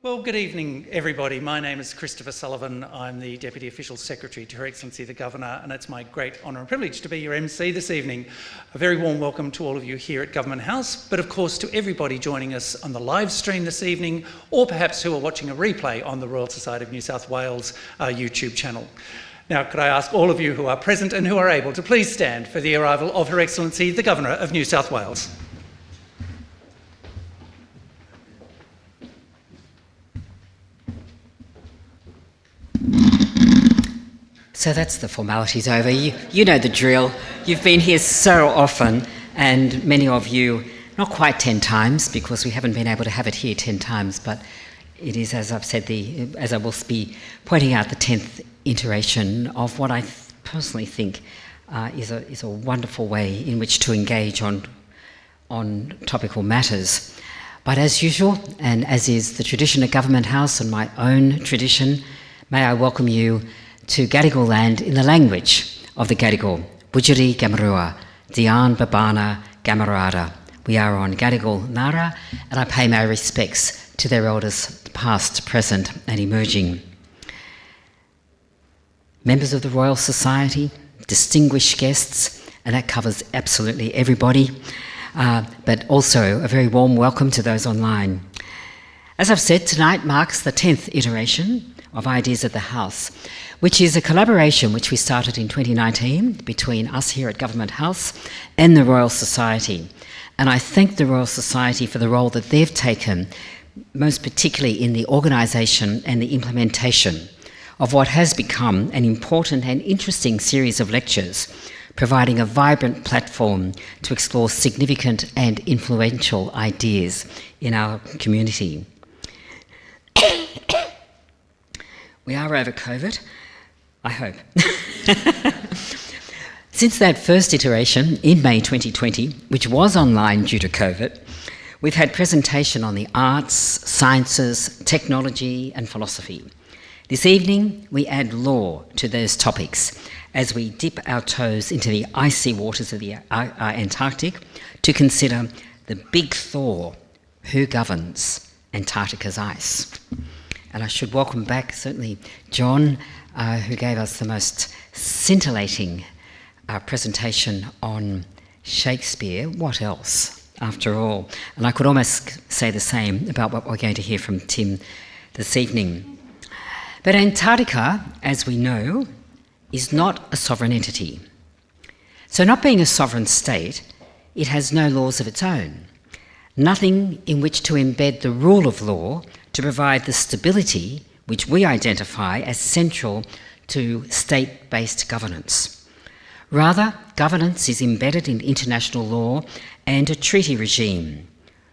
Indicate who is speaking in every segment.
Speaker 1: Well, good evening, everybody. My name is Christopher Sullivan. I'm the Deputy Official Secretary to Her Excellency the Governor, and it's my great honour and privilege to be your MC this evening. A very warm welcome to all of you here at Government House, but of course to everybody joining us on the live stream this evening, or perhaps who are watching a replay on the Royal Society of New South Wales YouTube channel. Now, could I ask all of you who are present and who are able to please stand for the arrival of Her Excellency the Governor of New South Wales.
Speaker 2: So that's the formalities over. You know the drill. You've been here so often, and many of you, not quite 10 times, because we haven't been able to have it here 10 times, but it is, as I've said, as I will be pointing out, the 10th iteration of what I personally think is a wonderful way in which to engage on topical matters. But as usual, and as is the tradition at Government House and my own tradition, may I welcome you to Gadigal land in the language of the Gadigal, Budjeri Gamarua, Dian Babana Gamarada. We are on Gadigal Nara, and I pay my respects to their elders past, present and emerging. Members of the Royal Society, distinguished guests, and that covers absolutely everybody, but also a very warm welcome to those online. As I've said, tonight marks the 10th iteration of Ideas at the House, which is a collaboration which we started in 2019 between us here at Government House and the Royal Society. And I thank the Royal Society for the role that they've taken, most particularly in the organisation and the implementation of what has become an important and interesting series of lectures, providing a vibrant platform to explore significant and influential ideas in our community. We are over COVID, I hope. Since that first iteration in May 2020, which was online due to COVID, we've had presentation on the arts, sciences, technology and philosophy. This evening, we add law to those topics as we dip our toes into the icy waters of the Antarctic to consider the big Thaw, who governs Antarctica's ice. And I should welcome back, certainly, John, who gave us the most scintillating presentation on Shakespeare. What else, after all? And I could almost say the same about what we're going to hear from Tim this evening. But Antarctica, as we know, is not a sovereign entity. So not being a sovereign state, it has no laws of its own. Nothing in which to embed the rule of law to provide the stability which we identify as central to state-based governance. Rather, governance is embedded in international law and a treaty regime.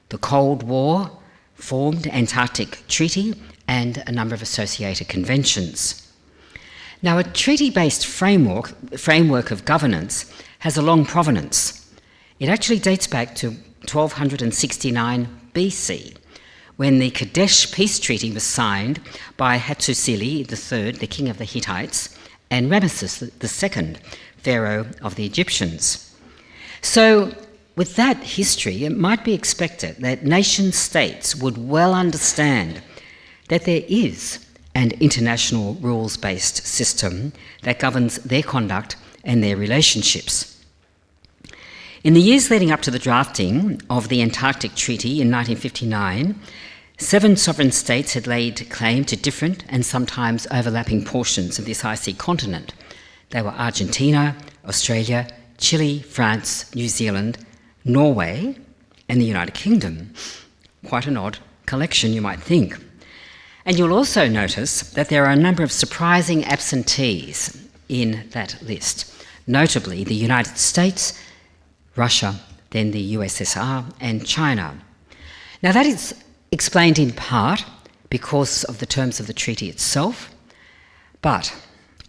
Speaker 2: The Cold War formed Antarctic Treaty and a number of associated conventions. Now, a treaty-based framework of governance has a long provenance. It actually dates back to 1269 BC, when the Kadesh Peace Treaty was signed by Hattusili III, the king of the Hittites, and Ramesses II, pharaoh of the Egyptians. So, with that history, it might be expected that nation-states would well understand that there is an international rules-based system that governs their conduct and their relationships. In the years leading up to the drafting of the Antarctic Treaty in 1959, 7 sovereign states had laid claim to different and sometimes overlapping portions of this icy continent. They were Argentina, Australia, Chile, France, New Zealand, Norway, and the United Kingdom. Quite an odd collection, you might think. And you'll also notice that there are a number of surprising absentees in that list, notably the United States, Russia, then the USSR, and China. Now that is explained in part because of the terms of the treaty itself, but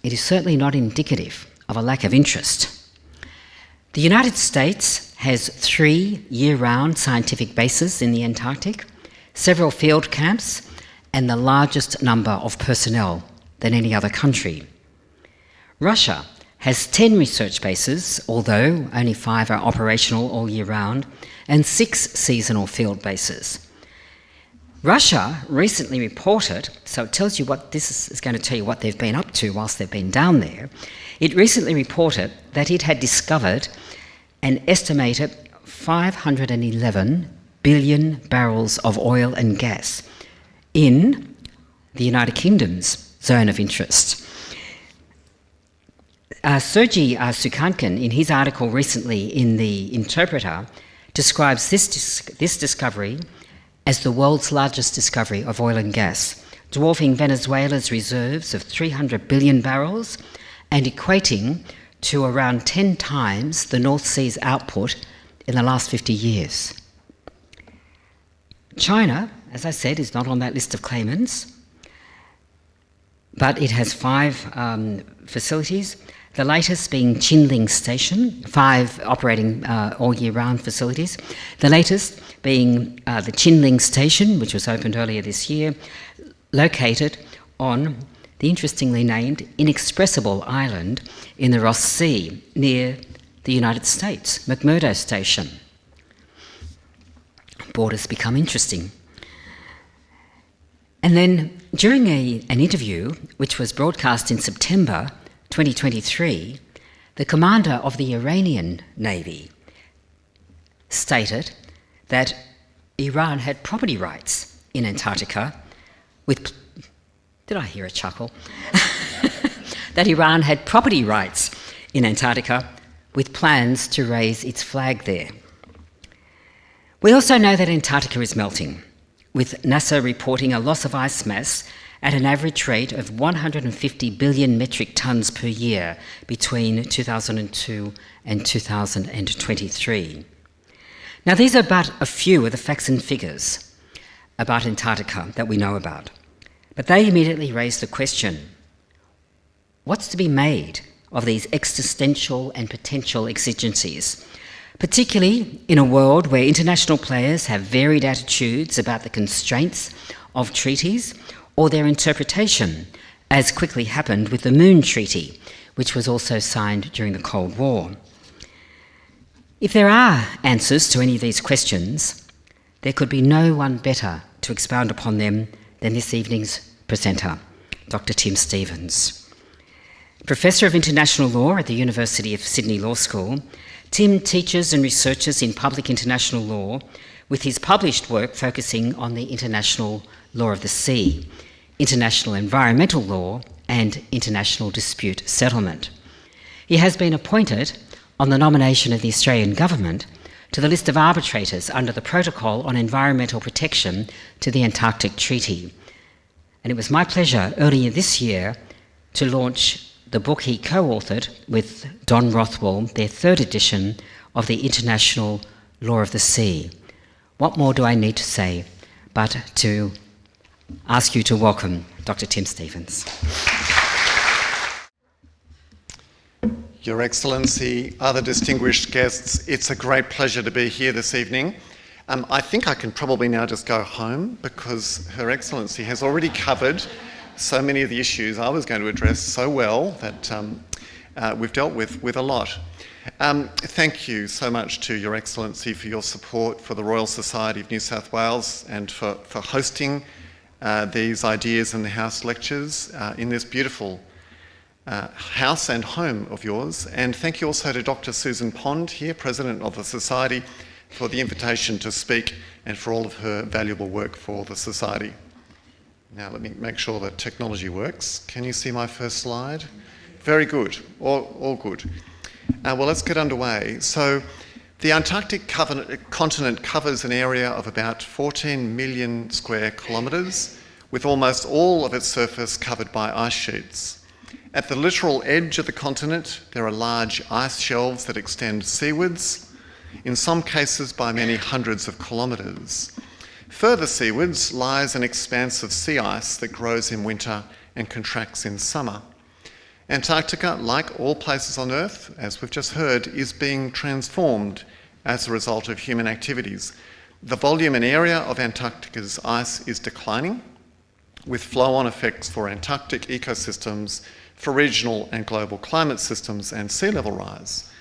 Speaker 2: it is certainly not indicative of a lack of interest. The United States has 3 year-round scientific bases in the Antarctic, several field camps, and the largest number of personnel than any other country. Russia has 10 research bases, although only 5 are operational all year round, and 6 seasonal field bases. Russia recently reported, so it tells you what this is going to tell you what they've been up to whilst they've been down there. It recently reported that it had discovered an estimated 511 billion barrels of oil and gas in the United Kingdom's zone of interest. Sergei Sukhankin, in his article recently in The Interpreter, describes this discovery as the world's largest discovery of oil and gas, dwarfing Venezuela's reserves of 300 billion barrels and equating to around 10 times the North Sea's output in the last 50 years. China, as I said, is not on that list of claimants, but it has 5 facilities, the latest being Qinling Station, 5 operating all year round facilities, the latest being the Qinling Station, which was opened earlier this year, located on the interestingly named Inexpressible Island in the Ross Sea near the United States, McMurdo Station. Borders become interesting. And then during an interview which was broadcast in September 2023, the commander of the Iranian Navy stated that Iran had property rights in Antarctica with... Did I hear a chuckle? That Iran had property rights in Antarctica with plans to raise its flag there. We also know that Antarctica is melting, with NASA reporting a loss of ice mass at an average rate of 150 billion metric tonnes per year between 2002 and 2023. Now, these are but a few of the facts and figures about Antarctica that we know about, but they immediately raise the question, what's to be made of these existential and potential exigencies, particularly in a world where international players have varied attitudes about the constraints of treaties or their interpretation, as quickly happened with the Moon Treaty, which was also signed during the Cold War. If there are answers to any of these questions, there could be no one better to expound upon them than this evening's presenter, Dr. Tim Stevens. Professor of International Law at the University of Sydney Law School, Tim teaches and researches in public international law, with his published work focusing on the international law of the sea, international environmental law, and international dispute settlement. He has been appointed, on the nomination of the Australian Government, to the list of arbitrators under the Protocol on Environmental Protection to the Antarctic Treaty. And it was my pleasure earlier this year to launch the book he co-authored with Don Rothwell, their 3rd edition of the International Law of the Sea. What more do I need to say but to ask you to welcome Dr. Tim Stevens.
Speaker 3: Your Excellency, other distinguished guests, it's a great pleasure to be here this evening. I think I can probably now just go home because Her Excellency has already covered so many of the issues I was going to address so well that we've dealt with a lot. Thank you so much to Your Excellency for your support for the Royal Society of New South Wales and for hosting these ideas in the House lectures in this beautiful house and home of yours. And thank you also to Dr. Susan Pond here, President of the Society, for the invitation to speak and for all of her valuable work for the Society. Now let me make sure that technology works. Can you see my first slide? Very good, all good. Well, let's get underway. So the Antarctic continent covers an area of about 14 million square kilometres, with almost all of its surface covered by ice sheets. At the littoral edge of the continent, there are large ice shelves that extend seawards, in some cases by many hundreds of kilometres. Further seawards lies an expanse of sea ice that grows in winter and contracts in summer. Antarctica, like all places on Earth, as we've just heard, is being transformed as a result of human activities. The volume and area of Antarctica's ice is declining, with flow-on effects for Antarctic ecosystems, for regional and global climate systems and sea level rise.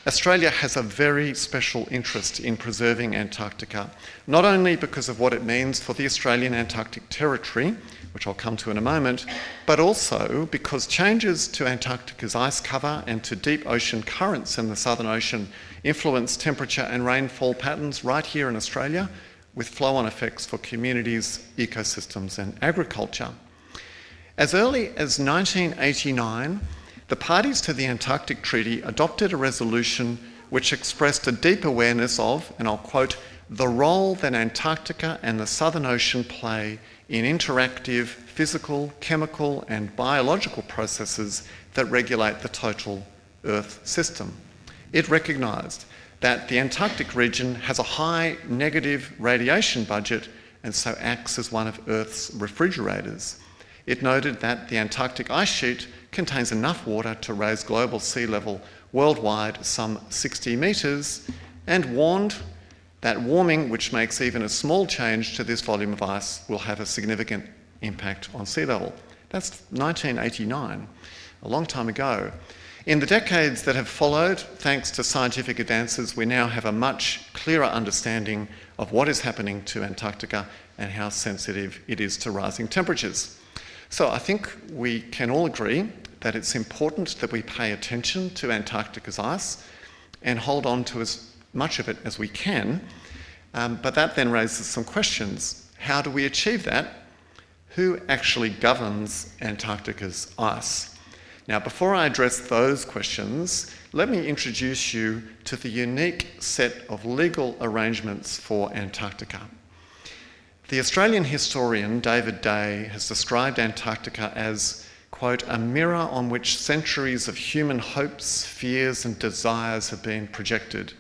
Speaker 3: Australia has a very special interest in preserving Antarctica, not only because of what it means for the Australian Antarctic Territory, which I'll come to in a moment, but also because changes to Antarctica's ice cover and to deep ocean currents in the Southern Ocean influence temperature and rainfall patterns right here in Australia, with flow-on effects for communities, ecosystems and agriculture. As early as 1989, the parties to the Antarctic Treaty adopted a resolution which expressed a deep awareness of, and I'll quote, the role that Antarctica and the Southern Ocean play in interactive physical, chemical and biological processes that regulate the total Earth system. It recognised that the Antarctic region has a high negative radiation budget and so acts as one of Earth's refrigerators. It noted that the Antarctic ice sheet contains enough water to raise global sea level worldwide some 60 metres, and warned that warming, which makes even a small change to this volume of ice, will have a significant impact on sea level. That's 1989, a long time ago. In the decades that have followed, thanks to scientific advances, we now have a much clearer understanding of what is happening to Antarctica and how sensitive it is to rising temperatures. So I think we can all agree that it's important that we pay attention to Antarctica's ice and hold on to as much of it as we can. But that then raises some questions. How do we achieve that? Who actually governs Antarctica's ice? Now, before I address those questions, let me introduce you to the unique set of legal arrangements for Antarctica. The Australian historian David Day has described Antarctica as, quote, a mirror on which centuries of human hopes, fears and desires have been projected.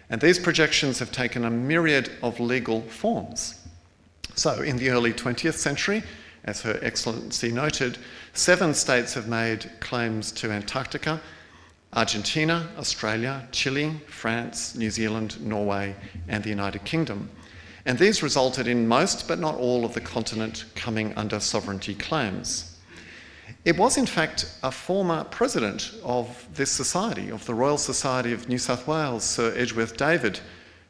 Speaker 3: And these projections have taken a myriad of legal forms. So in the early 20th century, as Her Excellency noted, 7 states have made claims to Antarctica: Argentina, Australia, Chile, France, New Zealand, Norway and the United Kingdom. And these resulted in most, but not all, of the continent coming under sovereignty claims. It was, in fact, a former president of this society, of the Royal Society of New South Wales, Sir Edgeworth David,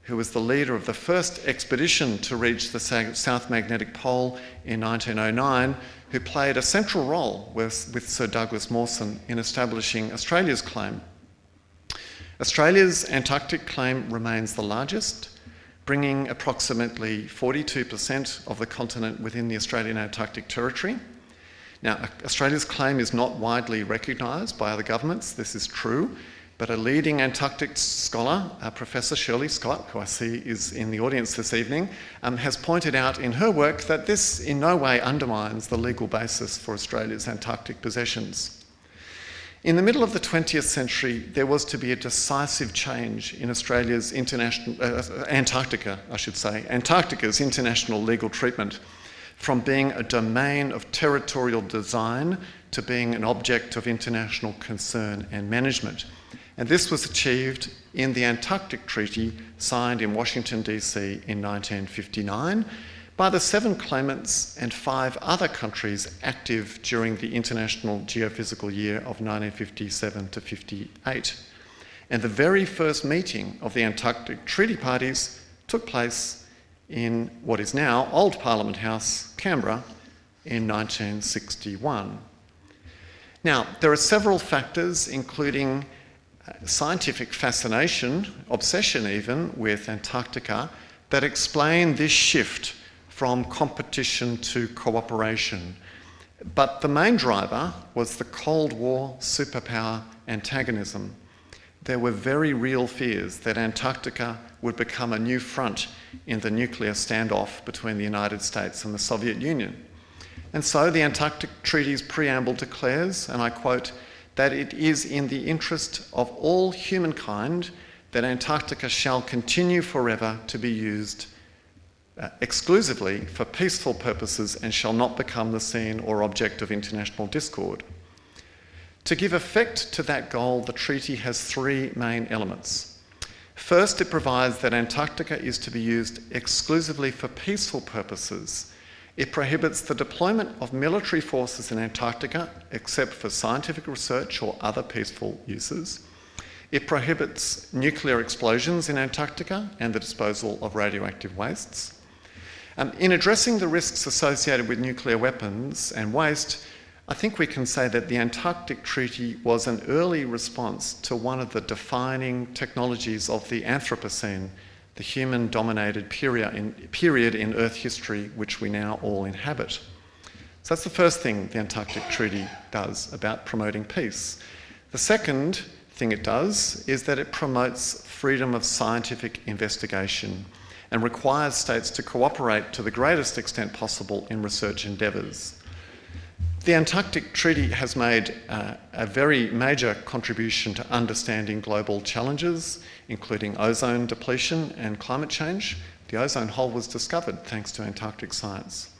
Speaker 3: who was the leader of the first expedition to reach the South Magnetic Pole in 1909, who played a central role with Sir Douglas Mawson in establishing Australia's claim. Australia's Antarctic claim remains the largest, bringing approximately 42% of the continent within the Australian Antarctic Territory. Now, Australia's claim is not widely recognised by other governments, this is true, but a leading Antarctic scholar, Professor Shirley Scott, who I see is in the audience this evening, has pointed out in her work that this in no way undermines the legal basis for Australia's Antarctic possessions. In the middle of the 20th century, there was to be a decisive change in Australia's Antarctica's international legal treatment, from being a domain of territorial design to being an object of international concern and management. And this was achieved in the Antarctic Treaty signed in Washington, DC in 1959 by the 7 claimants and 5 other countries active during the International Geophysical Year of 1957 to 58. And the very first meeting of the Antarctic Treaty Parties took place in what is now Old Parliament House, Canberra, in 1961. Now, there are several factors, including scientific fascination, obsession even, with Antarctica, that explain this shift from competition to cooperation. But the main driver was the Cold War superpower antagonism. There were very real fears that Antarctica would become a new front in the nuclear standoff between the United States and the Soviet Union. And so the Antarctic Treaty's preamble declares, and I quote, that it is in the interest of all humankind that Antarctica shall continue forever to be used exclusively for peaceful purposes and shall not become the scene or object of international discord. To give effect to that goal, the treaty has 3 main elements. First, it provides that Antarctica is to be used exclusively for peaceful purposes. It prohibits the deployment of military forces in Antarctica except for scientific research or other peaceful uses. It prohibits nuclear explosions in Antarctica and the disposal of radioactive wastes. In addressing the risks associated with nuclear weapons and waste, I think we can say that the Antarctic Treaty was an early response to one of the defining technologies of the Anthropocene, the human-dominated period in Earth history which we now all inhabit. So that's the first thing the Antarctic Treaty does about promoting peace. The second thing it does is that it promotes freedom of scientific investigation and requires states to cooperate to the greatest extent possible in research endeavours. The Antarctic Treaty has made a very major contribution to understanding global challenges, including ozone depletion and climate change. The ozone hole was discovered thanks to Antarctic science.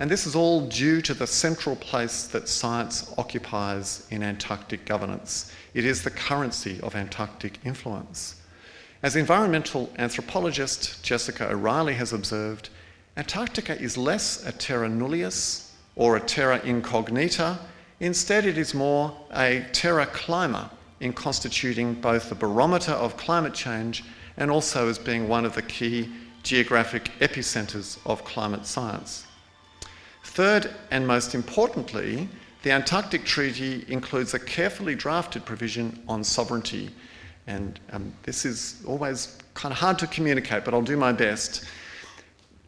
Speaker 3: And this is all due to the central place that science occupies in Antarctic governance. It is the currency of Antarctic influence. As environmental anthropologist Jessica O'Reilly has observed, Antarctica is less a terra nullius or a terra incognita. Instead, it is more a terra clima in constituting both the barometer of climate change and also as being one of the key geographic epicentres of climate science. Third, and most importantly, the Antarctic Treaty includes a carefully drafted provision on sovereignty. And this is always kind of hard to communicate, but I'll do my best.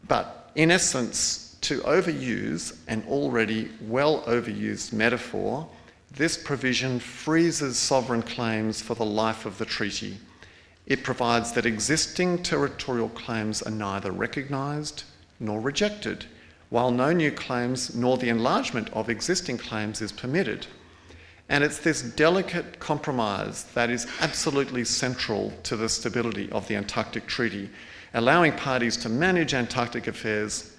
Speaker 3: But in essence, to overuse an already well overused metaphor, this provision freezes sovereign claims for the life of the treaty. It provides that existing territorial claims are neither recognised nor rejected, while no new claims nor the enlargement of existing claims is permitted. And it's this delicate compromise that is absolutely central to the stability of the Antarctic Treaty, allowing parties to manage Antarctic affairs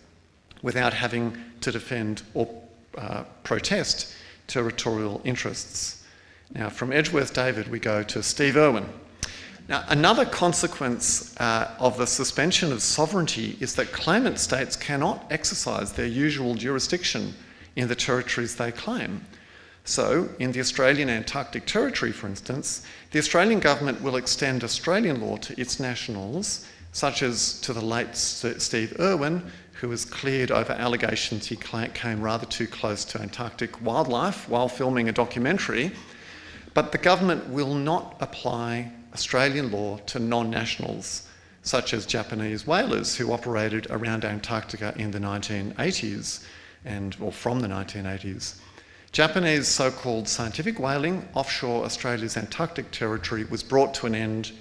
Speaker 3: without having to defend or protest territorial interests. Now, from Edgeworth David, we go to Steve Irwin. Now, another consequence of the suspension of sovereignty is that claimant states cannot exercise their usual jurisdiction in the territories they claim. So, in the Australian Antarctic Territory, for instance, the Australian government will extend Australian law to its nationals, such as to the late Steve Irwin, who was cleared over allegations he came rather too close to Antarctic wildlife while filming a documentary. But the government will not apply Australian law to non-nationals, such as Japanese whalers who operated around Antarctica in the 1980s, or from the 1980s. Japanese so-called scientific whaling offshore Australia's Antarctic territory was brought to an end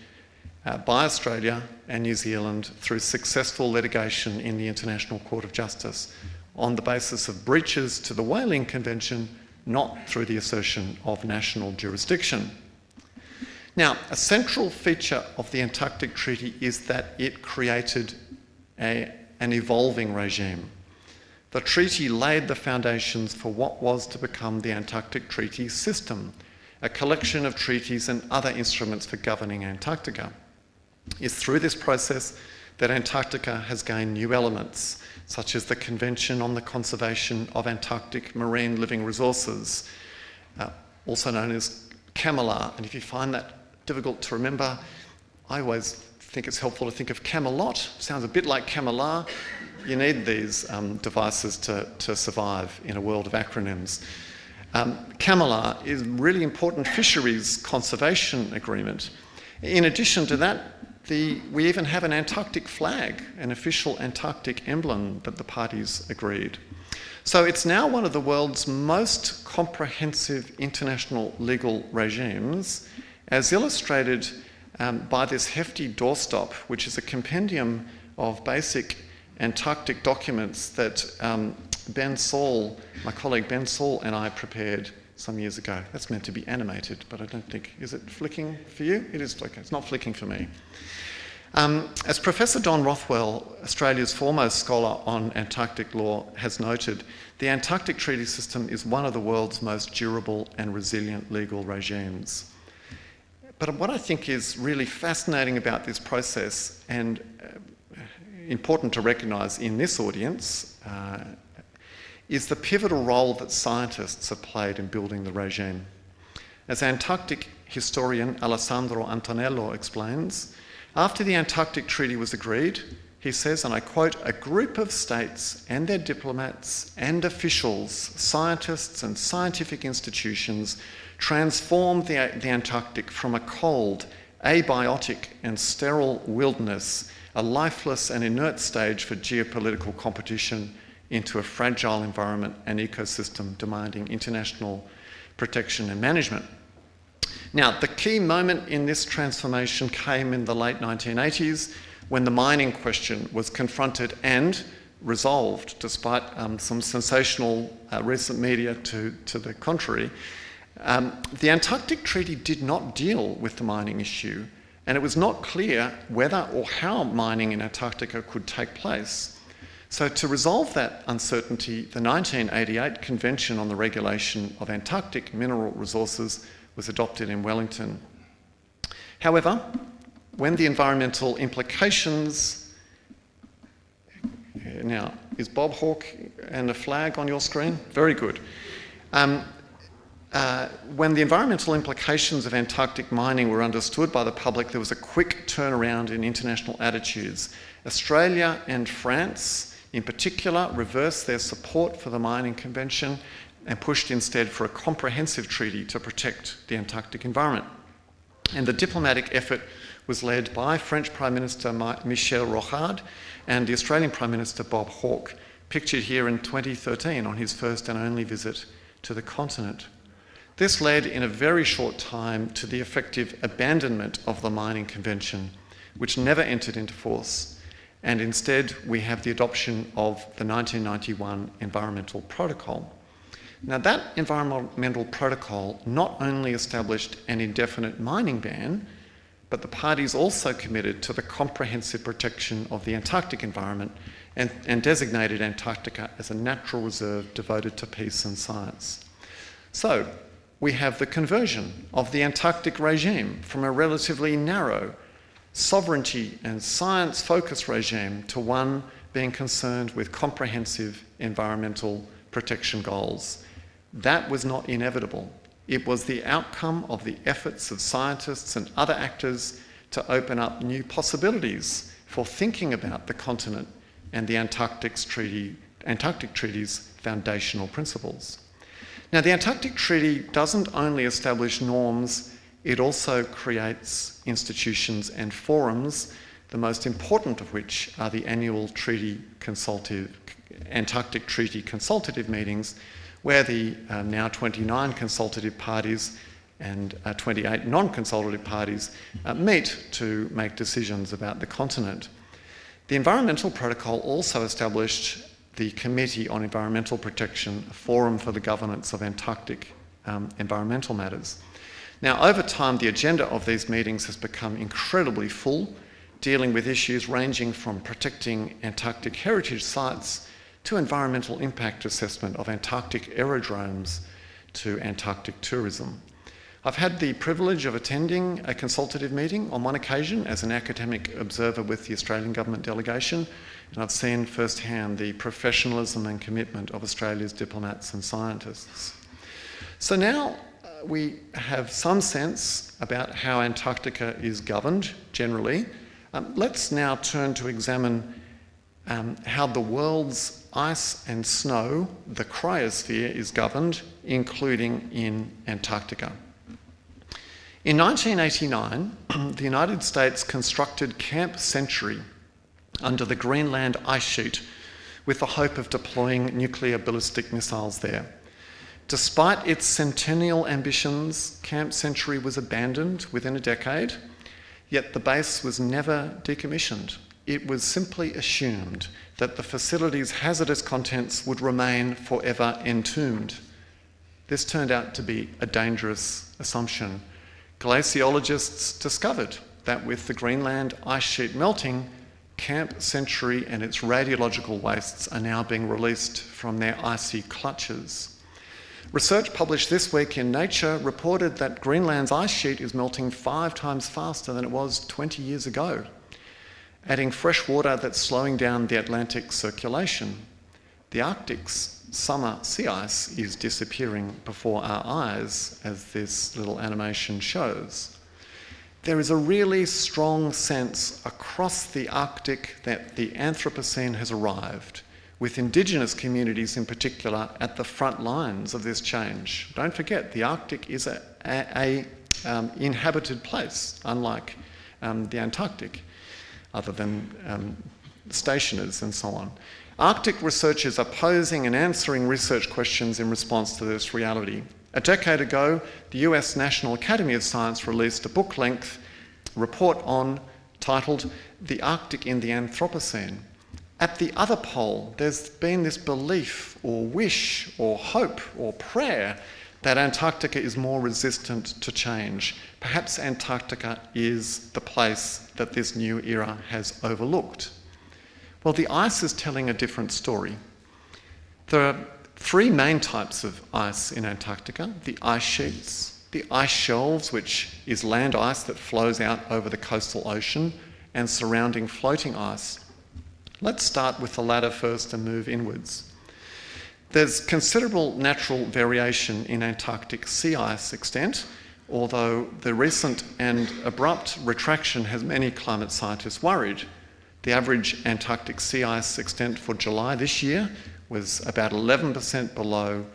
Speaker 3: by Australia and New Zealand through successful litigation in the International Court of Justice on the basis of breaches to the Whaling Convention, not through the assertion of national jurisdiction. Now, a central feature of the Antarctic Treaty is that it created an evolving regime. The treaty laid the foundations for what was to become the Antarctic Treaty System, a collection of treaties and other instruments for governing Antarctica. It's through this process that Antarctica has gained new elements, such as the Convention on the Conservation of Antarctic Marine Living Resources, also known as CAMLR. And if you find that difficult to remember, I always think it's helpful to think of Camelot. Sounds a bit like CAMLR. You need these devices to survive in a world of acronyms. CAMLR is a really important fisheries conservation agreement. In addition to that, we even have an Antarctic flag, an official Antarctic emblem that the parties agreed. So it's now one of the world's most comprehensive international legal regimes, as illustrated by this hefty doorstop, which is a compendium of basic Antarctic documents that Ben Saul, my colleague Ben Saul, and I prepared some years ago. That's meant to be animated, but I don't think, is it flicking for you? It is, okay, it's not flicking for me. As Professor Don Rothwell, Australia's foremost scholar on Antarctic law, has noted, the Antarctic Treaty System is one of the world's most durable and resilient legal regimes. But what I think is really fascinating about this process, and important to recognise in this audience, is the pivotal role that scientists have played in building the regime. As Antarctic historian Alessandro Antonello explains, after the Antarctic Treaty was agreed, he says, and I quote, "A group of states and their diplomats and officials, scientists and scientific institutions transformed the Antarctic from a cold, abiotic and sterile wilderness, a lifeless and inert stage for geopolitical competition, into a fragile environment and ecosystem demanding international protection and management." Now, the key moment in this transformation came in the late 1980s when the mining question was confronted and resolved, despite some sensational recent media to the contrary. The Antarctic Treaty did not deal with the mining issue, and it was not clear whether or how mining in Antarctica could take place. So to resolve that uncertainty, the 1988 Convention on the Regulation of Antarctic Mineral Resources was adopted in Wellington. However, when the environmental implications... Now, is Bob Hawke and a flag on your screen? Very good. When the environmental implications of Antarctic mining were understood by the public, there was a quick turnaround in international attitudes. Australia and France, in particular, reversed their support for the mining convention and pushed instead for a comprehensive treaty to protect the Antarctic environment. And the diplomatic effort was led by French Prime Minister Michel Rocard and the Australian Prime Minister Bob Hawke, pictured here in 2013 on his first and only visit to the continent. This led in a very short time to the effective abandonment of the mining convention, which never entered into force, and instead we have the adoption of the 1991 Environmental Protocol. Now, that environmental protocol not only established an indefinite mining ban, but the parties also committed to the comprehensive protection of the Antarctic environment and designated Antarctica as a natural reserve devoted to peace and science. So, we have the conversion of the Antarctic regime from a relatively narrow sovereignty and science-focused regime to one being concerned with comprehensive environmental protection goals. That was not inevitable. It was the outcome of the efforts of scientists and other actors to open up new possibilities for thinking about the continent and the Antarctic Treaty's foundational principles. Now, the Antarctic Treaty doesn't only establish norms, it also creates institutions and forums, the most important of which are the annual Antarctic Treaty consultative meetings, where the now 29 consultative parties and 28 non-consultative parties meet to make decisions about the continent. The Environmental Protocol also established the Committee on Environmental Protection, a forum for the governance of Antarctic environmental matters. Now, over time, the agenda of these meetings has become incredibly full, dealing with issues ranging from protecting Antarctic heritage sites to environmental impact assessment of Antarctic aerodromes to Antarctic tourism. I've had the privilege of attending a consultative meeting on one occasion as an academic observer with the Australian Government delegation, and I've seen firsthand the professionalism and commitment of Australia's diplomats and scientists. So now we have some sense about how Antarctica is governed generally. Let's now turn to examine how the world's ice and snow, the cryosphere, is governed, including in Antarctica. In 1989, the United States constructed Camp Century under the Greenland ice sheet with the hope of deploying nuclear ballistic missiles there. Despite its centennial ambitions, Camp Century was abandoned within a decade, yet the base was never decommissioned. It was simply assumed that the facility's hazardous contents would remain forever entombed. This turned out to be a dangerous assumption. Glaciologists discovered that with the Greenland ice sheet melting, Camp Century and its radiological wastes are now being released from their icy clutches. Research published this week in Nature reported that Greenland's ice sheet is melting 5 times faster than it was 20 years ago, adding fresh water that's slowing down the Atlantic circulation. the Arctic's summer sea ice is disappearing before our eyes, as this little animation shows. There is a really strong sense across the Arctic that the Anthropocene has arrived, with Indigenous communities in particular at the front lines of this change. Don't forget, the Arctic is a inhabited place, unlike the Antarctic, other than stationers and so on. Arctic researchers are posing and answering research questions in response to this reality. A decade ago, the US National Academy of Science released a book-length report titled "The Arctic in the Anthropocene." At the other pole, there's been this belief or wish or hope or prayer that Antarctica is more resistant to change. Perhaps Antarctica is the place that this new era has overlooked. Well, the ice is telling a different story. There are three main types of ice in Antarctica: the ice sheets, the ice shelves, which is land ice that flows out over the coastal ocean, and surrounding floating ice. Let's start with the latter first and move inwards. There's considerable natural variation in Antarctic sea ice extent, although the recent and abrupt retraction has many climate scientists worried. The average Antarctic sea ice extent for July this year was about 11% below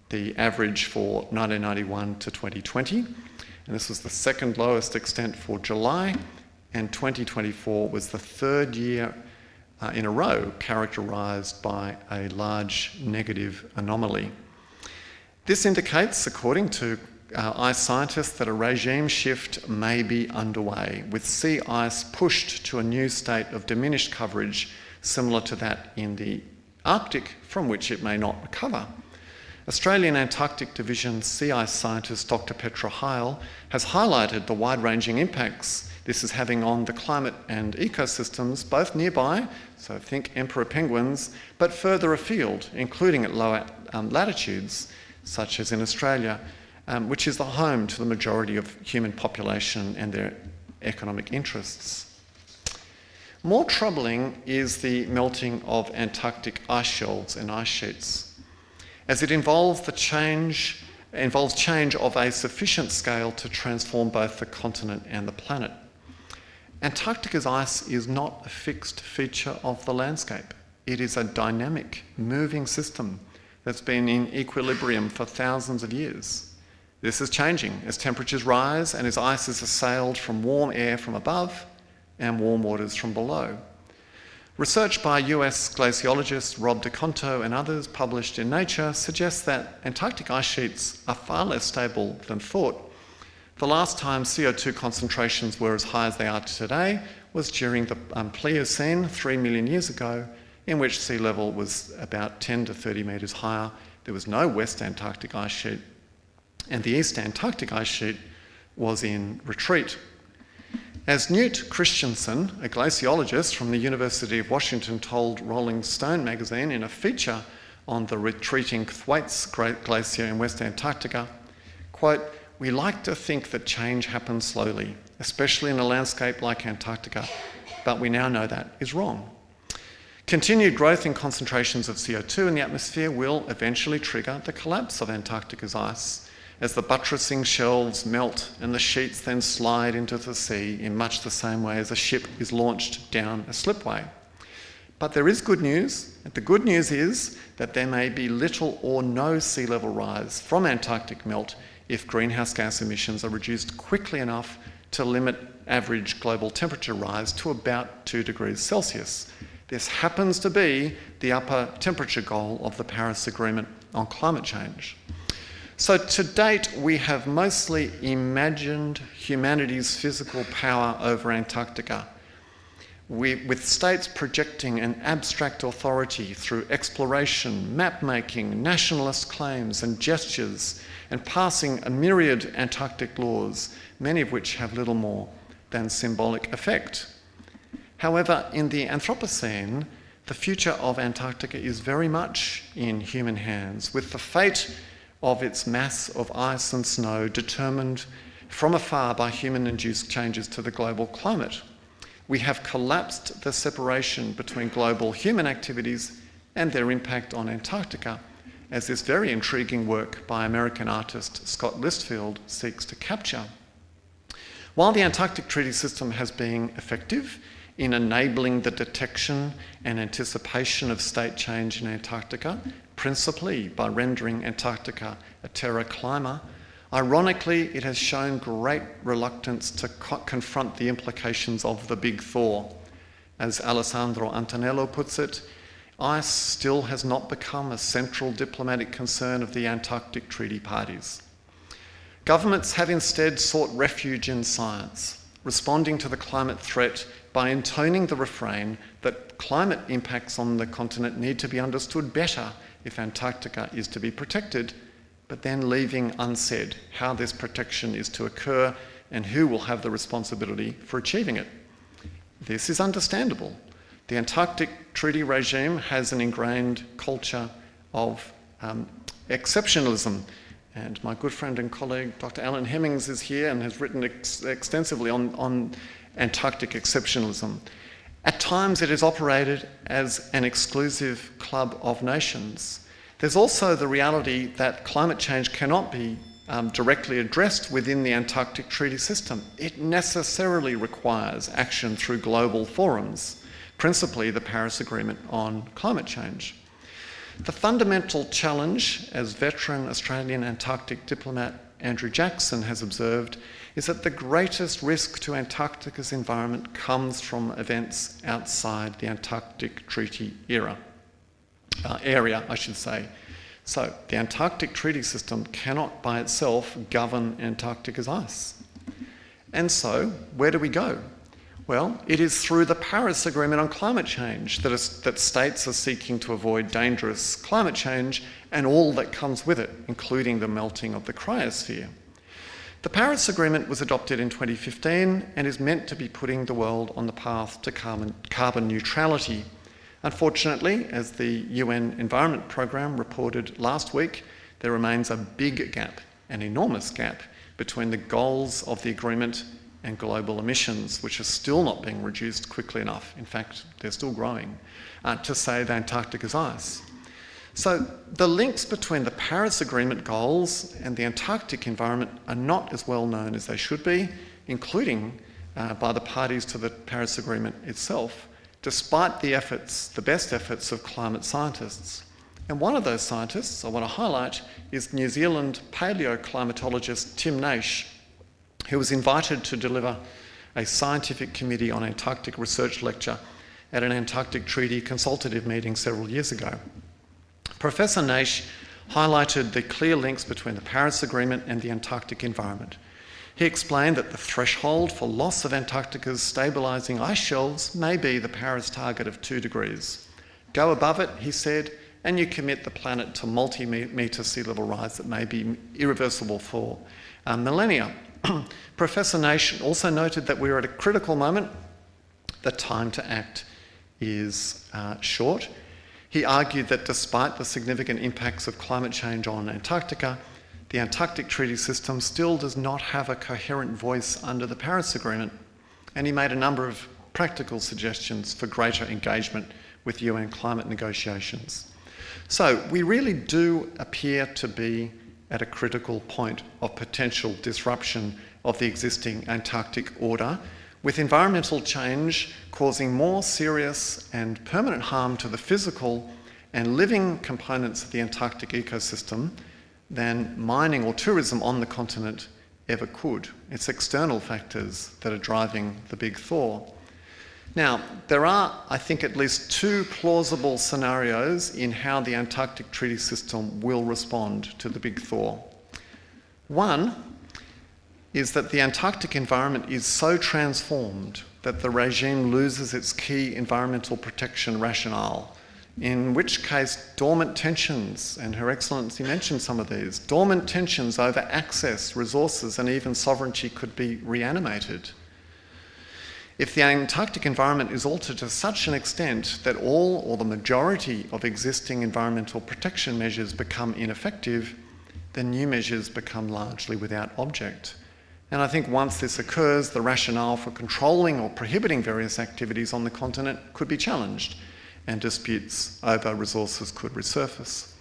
Speaker 3: the average for 1991 to 2020, and this was the second lowest extent for July, and 2024 was the third year in a row characterised by a large negative anomaly. This indicates, according to ice scientists, that a regime shift may be underway, with sea ice pushed to a new state of diminished coverage similar to that in the Arctic, from which it may not recover. Australian Antarctic Division sea ice scientist Dr. Petra Heil has highlighted the wide-ranging impacts this is having on the climate and ecosystems, both nearby, so think emperor penguins, but further afield, including at lower latitudes, such as in Australia, which is the home to the majority of human population and their economic interests. More troubling is the melting of Antarctic ice shelves and ice sheets, as it involves change of a sufficient scale to transform both the continent and the planet. Antarctica's ice is not a fixed feature of the landscape. It is a dynamic, moving system that's been in equilibrium for thousands of years. This is changing as temperatures rise and as ice is assailed from warm air from above and warm waters from below. Research by US glaciologist Rob DeConto and others published in Nature suggests that Antarctic ice sheets are far less stable than thought. The last time CO2 concentrations were as high as they are today was during the Pliocene 3 million years ago, in which sea level was about 10 to 30 metres higher. There was no West Antarctic ice sheet, and the East Antarctic ice sheet was in retreat. As Newt Christensen, a glaciologist from the University of Washington, told Rolling Stone magazine in a feature on the retreating Thwaites Glacier in West Antarctica, quote, "We like to think that change happens slowly, especially in a landscape like Antarctica, but we now know that is wrong. Continued growth in concentrations of CO2 in the atmosphere will eventually trigger the collapse of Antarctica's ice, as the buttressing shelves melt and the sheets then slide into the sea in much the same way as a ship is launched down a slipway. But there is good news, and the good news is that there may be little or no sea level rise from Antarctic melt if greenhouse gas emissions are reduced quickly enough to limit average global temperature rise to about 2 degrees Celsius. This happens to be the upper temperature goal of the Paris Agreement on climate change. So to date, we have mostly imagined humanity's physical power over Antarctica, with states projecting an abstract authority through exploration, map-making, nationalist claims and gestures, and passing a myriad Antarctic laws, many of which have little more than symbolic effect. However, in the Anthropocene, the future of Antarctica is very much in human hands, with the fate of its mass of ice and snow determined from afar by human-induced changes to the global climate. We have collapsed the separation between global human activities and their impact on Antarctica, as this very intriguing work by American artist Scott Listfield seeks to capture. While the Antarctic Treaty System has been effective in enabling the detection and anticipation of state change in Antarctica, principally by rendering Antarctica a terra climber, ironically, it has shown great reluctance to confront the implications of the Big Thaw. As Alessandro Antonello puts it, ice still has not become a central diplomatic concern of the Antarctic Treaty parties. Governments have instead sought refuge in science, responding to the climate threat by intoning the refrain that climate impacts on the continent need to be understood better if Antarctica is to be protected, but then leaving unsaid how this protection is to occur and who will have the responsibility for achieving it. This is understandable. The Antarctic Treaty regime has an ingrained culture of exceptionalism, and my good friend and colleague Dr. Alan Hemmings is here and has written extensively on Antarctic exceptionalism. At times it is operated as an exclusive club of nations. There's also the reality that climate change cannot be directly addressed within the Antarctic Treaty System. It necessarily requires action through global forums, principally the Paris Agreement on climate change. The fundamental challenge, as veteran Australian Antarctic diplomat Andrew Jackson has observed, is that the greatest risk to Antarctica's environment comes from events outside the Antarctic Treaty area. So the Antarctic Treaty System cannot by itself govern Antarctica's ice. And so, where do we go? Well, it is through the Paris Agreement on climate change that states are seeking to avoid dangerous climate change and all that comes with it, including the melting of the cryosphere. The Paris Agreement was adopted in 2015 and is meant to be putting the world on the path to carbon neutrality. Unfortunately, as the UN Environment Programme reported last week, there remains a big gap, an enormous gap, between the goals of the agreement and global emissions, which are still not being reduced quickly enough. In fact, they're still growing, to save Antarctica's ice. So the links between the Paris Agreement goals and the Antarctic environment are not as well known as they should be, including by the parties to the Paris Agreement itself, despite the best efforts of climate scientists. And one of those scientists I want to highlight is New Zealand paleoclimatologist Tim Naish, who was invited to deliver a scientific committee on Antarctic research lecture at an Antarctic Treaty consultative meeting several years ago. Professor Naish highlighted the clear links between the Paris Agreement and the Antarctic environment. He explained that the threshold for loss of Antarctica's stabilising ice shelves may be the Paris target of 2 degrees. Go above it, he said, and you commit the planet to multi-metre sea level rise that may be irreversible for millennia. Professor Naish also noted that we're at a critical moment. The time to act is short. He argued that despite the significant impacts of climate change on Antarctica, the Antarctic Treaty System still does not have a coherent voice under the Paris Agreement, and he made a number of practical suggestions for greater engagement with UN climate negotiations. So we really do appear to be at a critical point of potential disruption of the existing Antarctic order, with environmental change causing more serious and permanent harm to the physical and living components of the Antarctic ecosystem than mining or tourism on the continent ever could. It's external factors that are driving the Big Thaw. Now, there are, I think, at least 2 plausible scenarios in how the Antarctic Treaty System will respond to the Big Thaw. One is that the Antarctic environment is so transformed that the regime loses its key environmental protection rationale, in which case dormant tensions, and Her Excellency mentioned some of these, dormant tensions over access, resources, and even sovereignty could be reanimated. If the Antarctic environment is altered to such an extent that all or the majority of existing environmental protection measures become ineffective, then new measures become largely without object. And I think once this occurs, the rationale for controlling or prohibiting various activities on the continent could be challenged. and disputes over resources could resurface.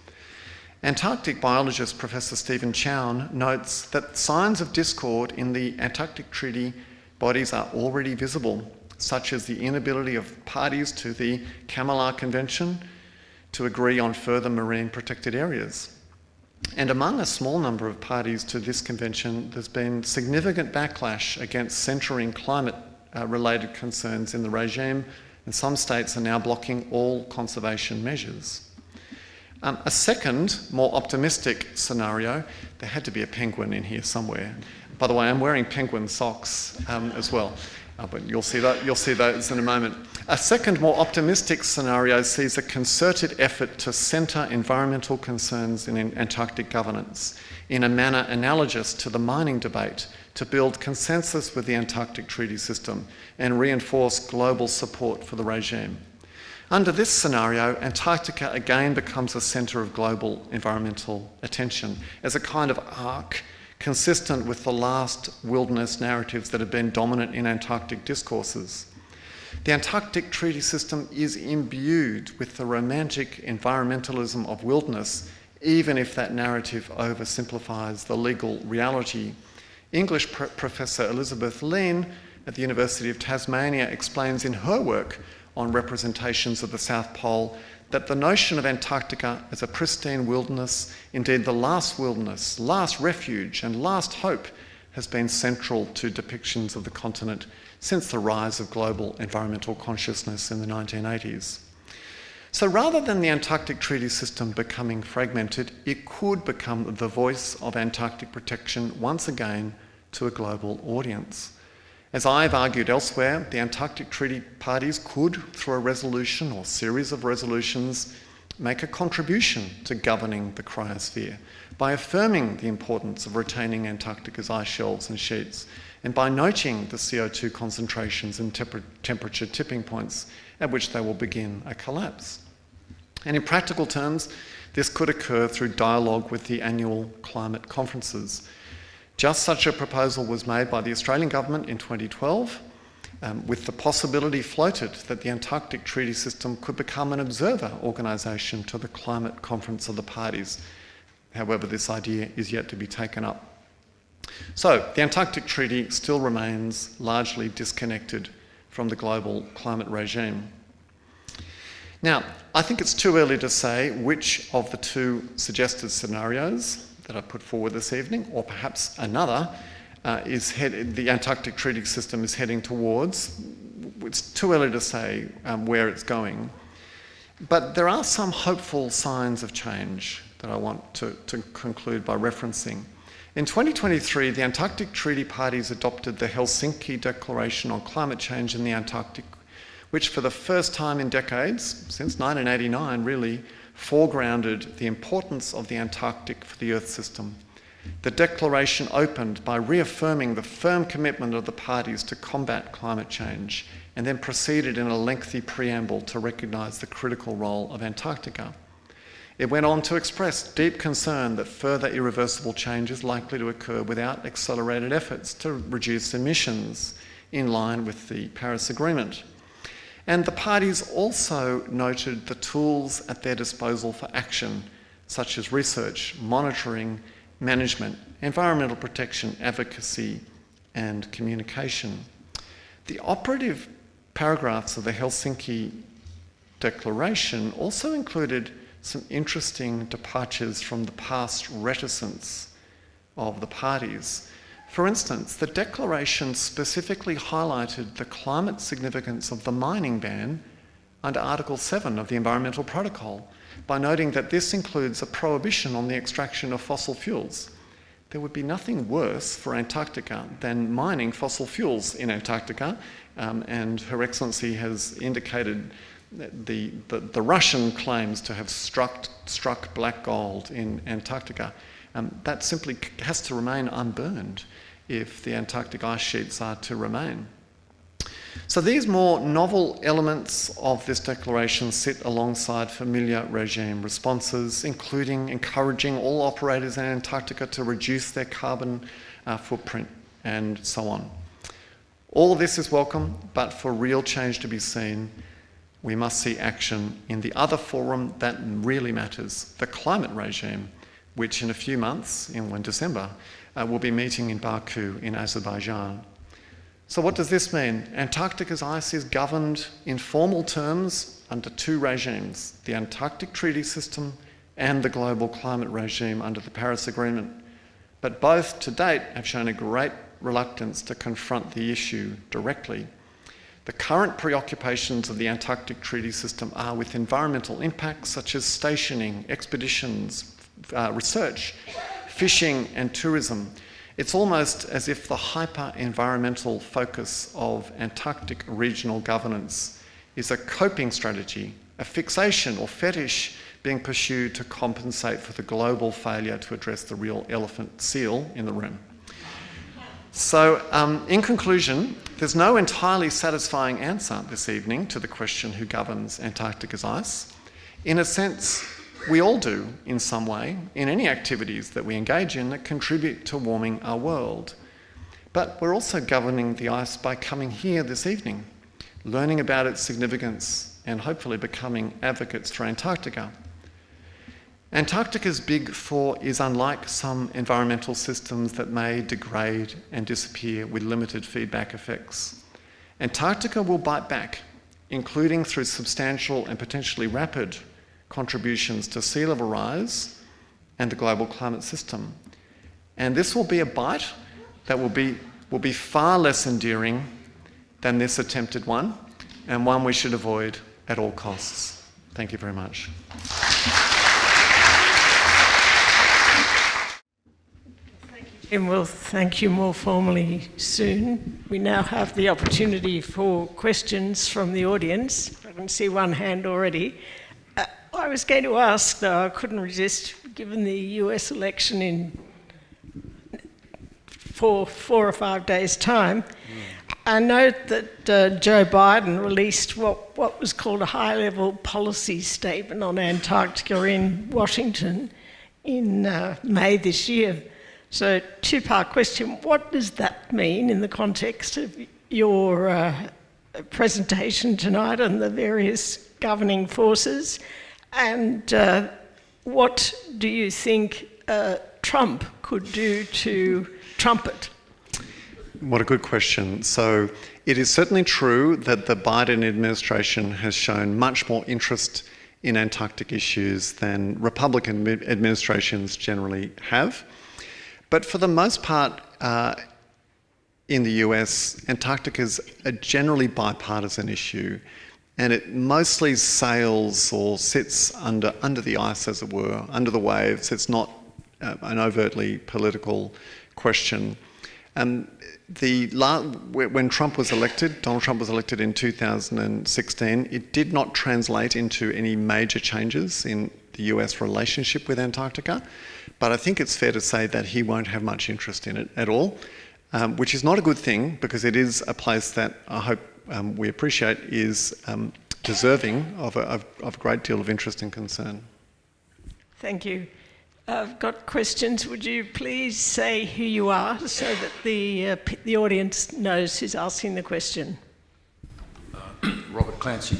Speaker 3: Antarctic biologist Professor Stephen Chown notes that signs of discord in the Antarctic Treaty bodies are already visible, such as the inability of parties to the Kamilar Convention to agree on further marine protected areas. And among a small number of parties to this convention, there's been significant backlash against centering climate-related concerns in the regime, and some states are now blocking all conservation measures. A second, more optimistic scenario, there had to be a penguin in here somewhere. By the way, I'm wearing penguin socks as well, but you'll see those in a moment. A second, more optimistic scenario sees a concerted effort to centre environmental concerns in Antarctic governance in a manner analogous to the mining debate, to build consensus with the Antarctic Treaty System and reinforce global support for the regime. Under this scenario, Antarctica again becomes a centre of global environmental attention as a kind of arc consistent with the last wilderness narratives that have been dominant in Antarctic discourses. The Antarctic Treaty System is imbued with the romantic environmentalism of wilderness, even if that narrative oversimplifies the legal reality. English Professor Elizabeth Lean at the University of Tasmania explains in her work on representations of the South Pole that the notion of Antarctica as a pristine wilderness, indeed the last wilderness, last refuge and last hope, has been central to depictions of the continent since the rise of global environmental consciousness in the 1980s. So rather than the Antarctic Treaty System becoming fragmented, it could become the voice of Antarctic protection once again to a global audience. As I've argued elsewhere, the Antarctic Treaty parties could, through a resolution or series of resolutions, make a contribution to governing the cryosphere by affirming the importance of retaining Antarctica's ice shelves and sheets, and by noting the CO2 concentrations and temperature tipping points at which they will begin a collapse. And in practical terms, this could occur through dialogue with the annual climate conferences. Just such a proposal was made by the Australian government in 2012, with the possibility floated that the Antarctic Treaty System could become an observer organisation to the climate conference of the parties. However, this idea is yet to be taken up. So, the Antarctic Treaty still remains largely disconnected from the global climate regime. Now, I think it's too early to say which of the two suggested scenarios that I put forward this evening, or perhaps another, the Antarctic Treaty System is heading towards. It's too early to say where it's going. But there are some hopeful signs of change that I want to conclude by referencing. In 2023, the Antarctic Treaty parties adopted the Helsinki Declaration on Climate Change in the Antarctic, which for the first time in decades, since 1989 really, foregrounded the importance of the Antarctic for the Earth system. The declaration opened by reaffirming the firm commitment of the parties to combat climate change, and then proceeded in a lengthy preamble to recognise the critical role of Antarctica. It went on to express deep concern that further irreversible change is likely to occur without accelerated efforts to reduce emissions in line with the Paris Agreement. And the parties also noted the tools at their disposal for action, such as research, monitoring, management, environmental protection, advocacy, and communication. The operative paragraphs of the Helsinki Declaration also included some interesting departures from the past reticence of the parties. For instance, the declaration specifically highlighted the climate significance of the mining ban under Article 7 of the Environmental Protocol by noting that this includes a prohibition on the extraction of fossil fuels. There would be nothing worse for Antarctica than mining fossil fuels in Antarctica, and Her Excellency has indicated that the Russian claims to have struck black gold in Antarctica. That simply has to remain unburned if the Antarctic ice sheets are to remain. So these more novel elements of this declaration sit alongside familiar regime responses, including encouraging all operators in Antarctica to reduce their carbon footprint and so on. All of this is welcome, but for real change to be seen, we must see action in the other forum that really matters, the climate regime, which in a few months, in December, will be meeting in Baku in Azerbaijan. So what does this mean? Antarctica's ice is governed in formal terms under two regimes, the Antarctic Treaty System and the global climate regime under the Paris Agreement. But both to date have shown a great reluctance to confront the issue directly. The current preoccupations of the Antarctic Treaty System are with environmental impacts such as stationing, expeditions, research, fishing and tourism. It's almost as if the hyper-environmental focus of Antarctic regional governance is a coping strategy, a fixation or fetish being pursued to compensate for the global failure to address the real elephant seal in the room. So, in conclusion, there's no entirely satisfying answer this evening to the question who governs Antarctica's ice. In a sense, we all do in some way, in any activities that we engage in that contribute to warming our world. But we're also governing the ice by coming here this evening, learning about its significance and hopefully becoming advocates for Antarctica. Antarctica's big thaw is unlike some environmental systems that may degrade and disappear with limited feedback effects. Antarctica will bite back, including through substantial and potentially rapid contributions to sea level rise and the global climate system. And this will be a bite that will be far less endearing than this attempted one, and one we should avoid at all costs. Thank you very much.
Speaker 4: And we'll thank you more formally soon. We now have the opportunity for questions from the audience. I can see one hand already. I was going to ask, though I couldn't resist, given the US election in 4 or 5 days' time, I note that Joe Biden released what was called a high-level policy statement on Antarctica in Washington in May this year. So, two-part question. What does that mean in the context of your presentation tonight on the various governing forces? And what do you think Trump could do to trump it?
Speaker 3: What a good question. So it is certainly true that the Biden administration has shown much more interest in Antarctic issues than Republican administrations generally have. But for the most part, in the US, Antarctica is a generally bipartisan issue, and it mostly sails or sits under the ice, as it were, under the waves. It's not an overtly political question. When Trump was elected, Donald Trump was elected in 2016, it did not translate into any major changes in the US relationship with Antarctica. But I think it's fair to say that he won't have much interest in it at all, which is not a good thing, because it is a place that I hope we appreciate is deserving of a great deal of interest and concern.
Speaker 4: Thank you. I've got questions. Would you please say who you are so that the audience knows who's asking the question?
Speaker 5: Robert Clancy.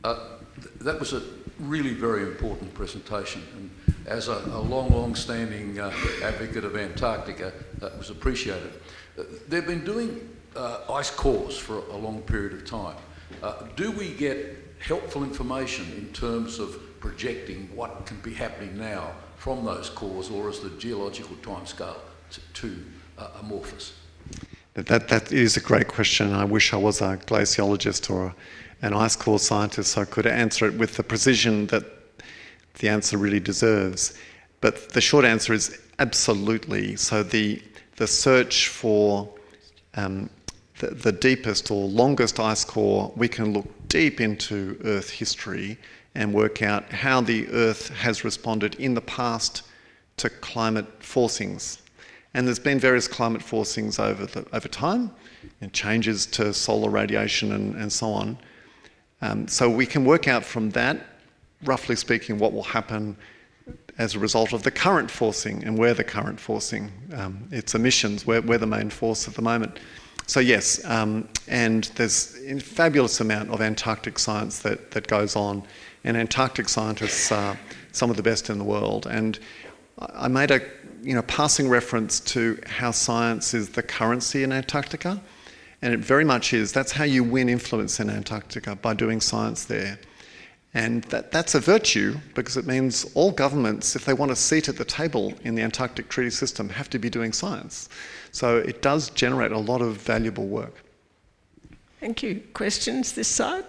Speaker 5: That was a really very important presentation, and as a long-standing advocate of Antarctica, that was appreciated. They've been doing ice cores for a long period of time. Do we get helpful information in terms of projecting what can be happening now from those cores, or is the geological timescale too amorphous?
Speaker 3: That is a great question. I wish I was a glaciologist or an ice core scientist so I could answer it with the precision that the answer really deserves. But the short answer is absolutely. So the search for the deepest or longest ice core, we can look deep into Earth history and work out how the Earth has responded in the past to climate forcings. And there's been various climate forcings over time, and changes to solar radiation and so on. So we can work out from that, roughly speaking, what will happen as a result of the current forcing and where the current forcing, its emissions, we're the main force at the moment. So yes, and there's a fabulous amount of Antarctic science that goes on, and Antarctic scientists are some of the best in the world. And I made a passing reference to how science is the currency in Antarctica, and it very much is. That's how you win influence in Antarctica, by doing science there. And that's a virtue, because it means all governments, if they want a seat at the table in the Antarctic Treaty System, have to be doing science. So it does generate a lot of valuable work.
Speaker 4: Thank you. Questions this side?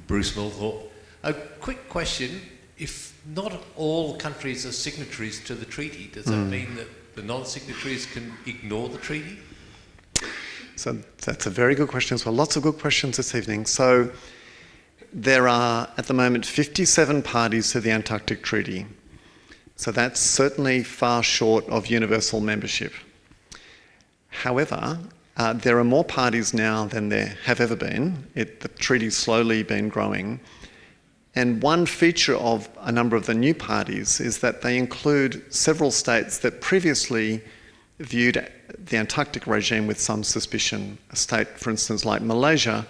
Speaker 6: Bruce Milthorpe. A quick question. If not all countries are signatories to the treaty, does that mean that the non-signatories can ignore the treaty?
Speaker 3: So that's a very good question as well. Lots of good questions this evening. So there are, at the moment, 57 parties to the Antarctic Treaty. So that's certainly far short of universal membership. However, there are more parties now than there have ever been. The treaty's slowly been growing. And one feature of a number of the new parties is that they include several states that previously viewed the Antarctic regime with some suspicion. A state, for instance, like Malaysia,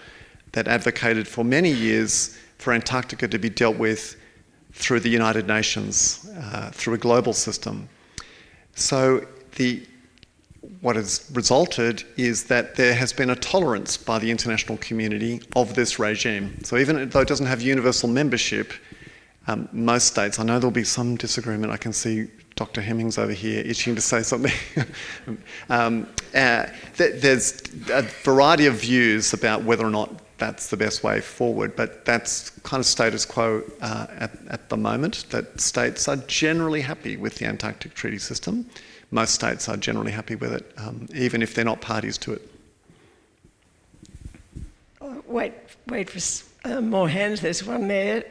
Speaker 3: that advocated for many years for Antarctica to be dealt with through the United Nations, through a global system. So what has resulted is that there has been a tolerance by the international community of this regime. So even though it doesn't have universal membership, most states, I know there'll be some disagreement, I can see Dr. Hemmings over here itching to say something. There's a variety of views about whether or not that's the best way forward, but that's kind of status quo at the moment, that states are generally happy with the Antarctic Treaty System. Most states are generally happy with it, even if they're not parties to it.
Speaker 4: Wait for more hands. There's one there.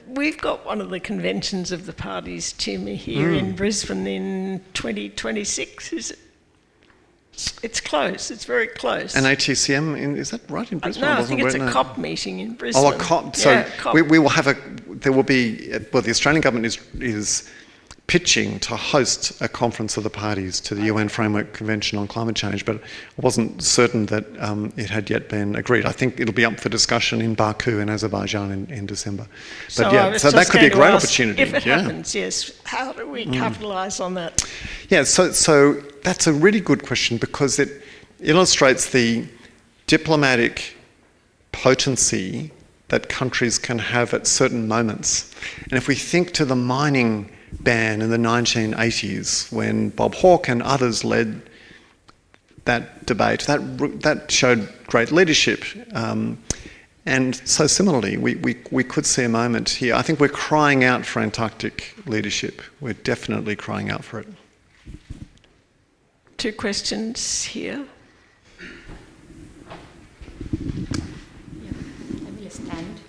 Speaker 4: We've got one of the conventions of the parties, Tim, here in Brisbane in 2026. Is it? It's close. It's very close.
Speaker 3: An ATCM, is that right, in Brisbane?
Speaker 4: No, I think it's a COP meeting in Brisbane.
Speaker 3: Oh, a COP. So
Speaker 4: yeah, COP.
Speaker 3: we will have there will be, well, the Australian government is pitching to host a conference of the parties to the UN Framework Convention on Climate Change, but I wasn't certain that it had yet been agreed. I think it'll be up for discussion in Baku in Azerbaijan in December. But so that could be a great opportunity.
Speaker 4: If it happens, yes, how do we capitalise on that?
Speaker 3: Yeah, so that's a really good question, because it illustrates the diplomatic potency that countries can have at certain moments. And if we think to the mining ban in the 1980s, when Bob Hawke and others led that debate, that showed great leadership. And so similarly, we could see a moment here. I think we're crying out for Antarctic leadership. We're definitely crying out for it.
Speaker 4: Two questions here.
Speaker 7: I will stand.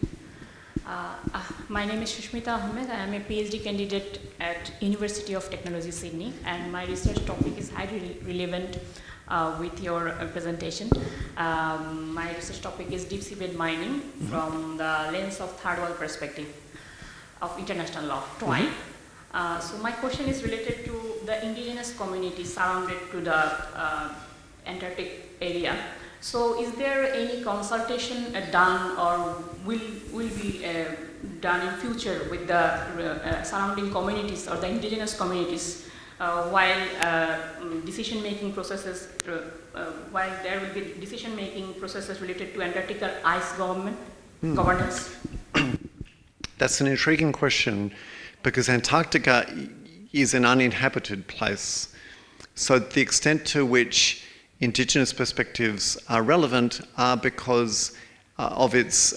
Speaker 7: My name is Shushmita Ahmed. I am a PhD candidate at University of Technology, Sydney, and my research topic is highly relevant with your presentation. My research topic is deep seabed mining from the lens of third world perspective of international law, TOI. So my question is related to the indigenous communities surrounded to the Antarctic area. So is there any consultation done or will be done in future with the surrounding communities or the indigenous communities while decision-making processes, while there will be decision-making processes related to Antarctica ice governance?
Speaker 3: That's an intriguing question, because Antarctica is an uninhabited place. So the extent to which Indigenous perspectives are relevant are because of its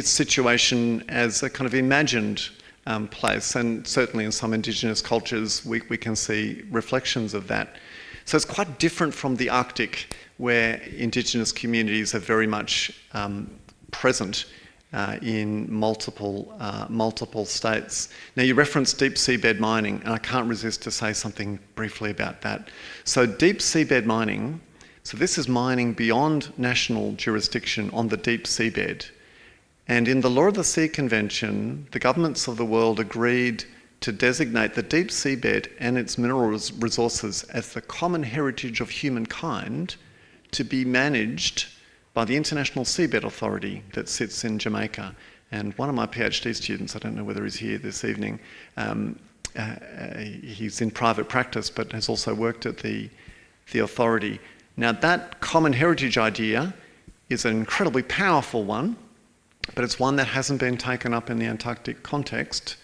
Speaker 3: situation as a kind of imagined place, and certainly in some Indigenous cultures we can see reflections of that. So it's quite different from the Arctic, where Indigenous communities are very much present in multiple states. Now, you referenced deep seabed mining, and I can't resist to say something briefly about that. So deep seabed mining, so this is mining beyond national jurisdiction on the deep seabed. And in the Law of the Sea Convention, the governments of the world agreed to designate the deep seabed and its mineral resources as the common heritage of humankind to be managed by the International Seabed Authority that sits in Jamaica. And one of my PhD students, I don't know whether he's here this evening, he's in private practice but has also worked at the authority. Now that common heritage idea is an incredibly powerful one, but it's one that hasn't been taken up in the Antarctic context.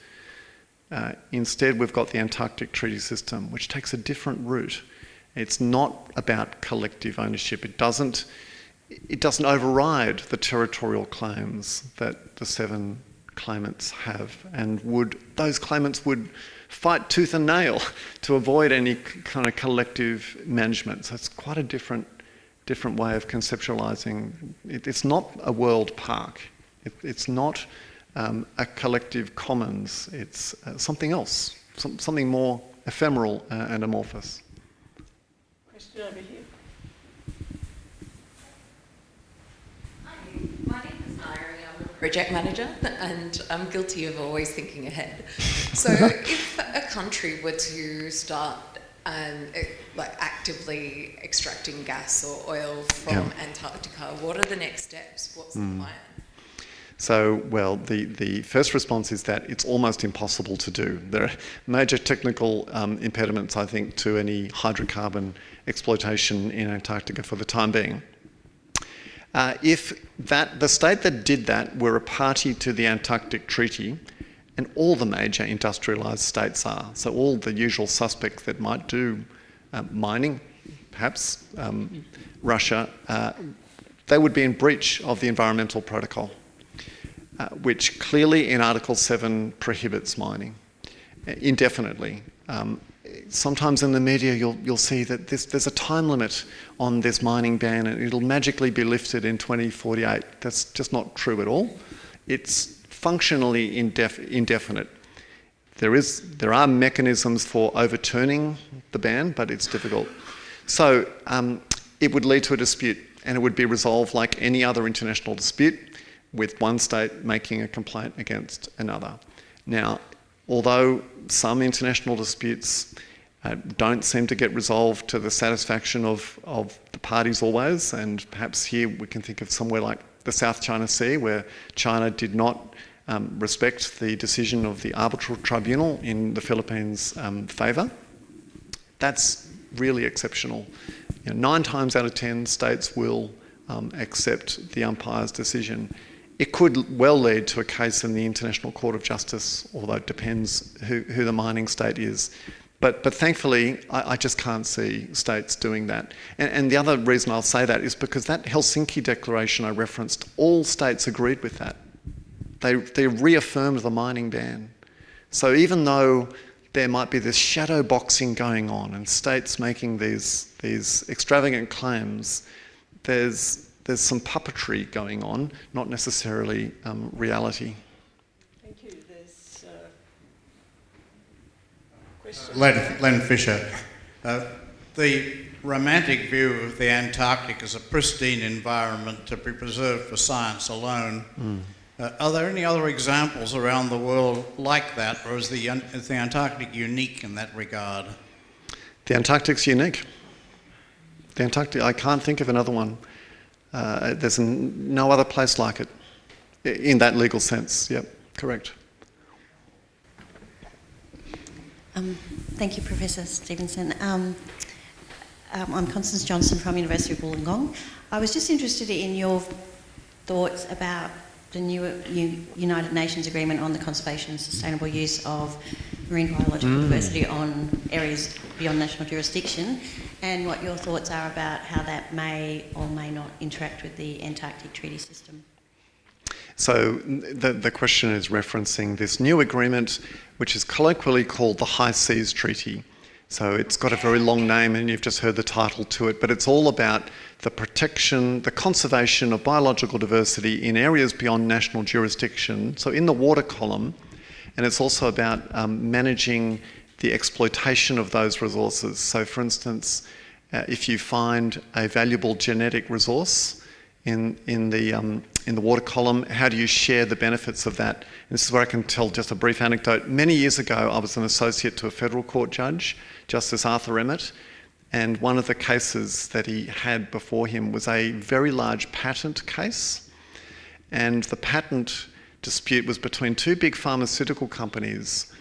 Speaker 3: Instead, we've got the Antarctic Treaty System, which takes a different route. It's not about collective ownership. It doesn't override the territorial claims that the 7 claimants have, and those claimants would fight tooth and nail to avoid any kind of collective management. So it's quite a different way of conceptualising. It's not a world park. It's not a collective commons. It's something else, something more ephemeral and amorphous.
Speaker 4: Question over here.
Speaker 8: My name is Nairi. I'm a project manager, and I'm guilty of always thinking ahead. So, if a country were to start actively extracting gas or oil from Antarctica, what are the next steps? What's the plan?
Speaker 3: So, well, the first response is that it's almost impossible to do. There are major technical impediments, I think, to any hydrocarbon exploitation in Antarctica for the time being. If the state that did that were a party to the Antarctic Treaty, and all the major industrialised states are, so all the usual suspects that might do mining, perhaps Russia, they would be in breach of the environmental protocol, which clearly in Article 7 prohibits mining indefinitely. Sometimes in the media you'll see that there's a time limit on this mining ban and it'll magically be lifted in 2048. That's just not true at all. It's functionally indefinite. There are mechanisms for overturning the ban, but it's difficult. So it would lead to a dispute, and it would be resolved like any other international dispute, with one state making a complaint against another. Now, although some international disputes don't seem to get resolved to the satisfaction of the parties always, and perhaps here we can think of somewhere like the South China Sea, where China did not respect the decision of the arbitral tribunal in the Philippines' favour. That's really exceptional. 9 times out of 10 states will accept the umpire's decision. It could well lead to a case in the International Court of Justice, although it depends who the mining state is. But thankfully, I just can't see states doing that. And the other reason I'll say that is because that Helsinki Declaration I referenced, all states agreed with that. They reaffirmed the mining ban. So even though there might be this shadow boxing going on and states making these extravagant claims, there's some puppetry going on, not necessarily reality.
Speaker 4: Thank you. There's question.
Speaker 9: Len Fisher. The romantic view of the Antarctic as a pristine environment to be preserved for science alone. Are there any other examples around the world like that, or is the Antarctic unique in that regard?
Speaker 3: The Antarctic's unique. The Antarctic, I can't think of another one. There's no other place like it, in that legal sense. Yep, correct.
Speaker 10: Thank you, Professor Stevenson. I'm Constance Johnson from University of Wollongong. I was just interested in your thoughts about the new United Nations Agreement on the Conservation and Sustainable Use of Marine Biological Diversity on areas beyond national jurisdiction, and what your thoughts are about how that may or may not interact with the Antarctic Treaty System.
Speaker 3: So the question is referencing this new agreement, which is colloquially called the High Seas Treaty. So it's got a very long name, and you've just heard the title to it, but it's all about the protection, the conservation of biological diversity in areas beyond national jurisdiction, so in the water column, and it's also about managing the exploitation of those resources. So for instance, if you find a valuable genetic resource in the water column. How do you share the benefits of that? And this is where I can tell just a brief anecdote. Many years ago, I was an associate to a federal court judge, Justice Arthur Emmett, and one of the cases that he had before him was a very large patent case. And the patent dispute was between two big pharmaceutical companies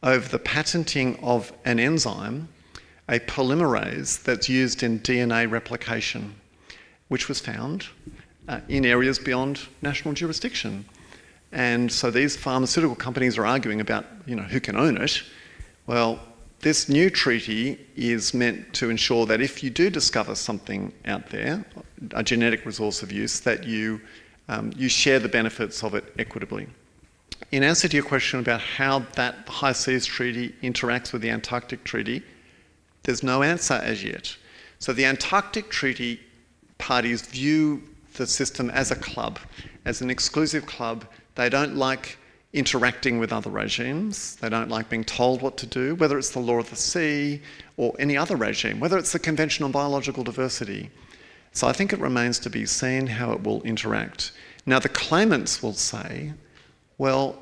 Speaker 3: over the patenting of an enzyme, a polymerase that's used in DNA replication, which was found in areas beyond national jurisdiction. And so these pharmaceutical companies are arguing about, who can own it. Well, this new treaty is meant to ensure that if you do discover something out there, a genetic resource of use, that you share the benefits of it equitably. In answer to your question about how that High Seas Treaty interacts with the Antarctic Treaty, there's no answer as yet. So the Antarctic Treaty parties view the system as a club, as an exclusive club. They don't like interacting with other regimes. They don't like being told what to do, whether it's the law of the sea or any other regime, whether it's the Convention on Biological Diversity. So I think it remains to be seen how it will interact. Now, the claimants will say, well,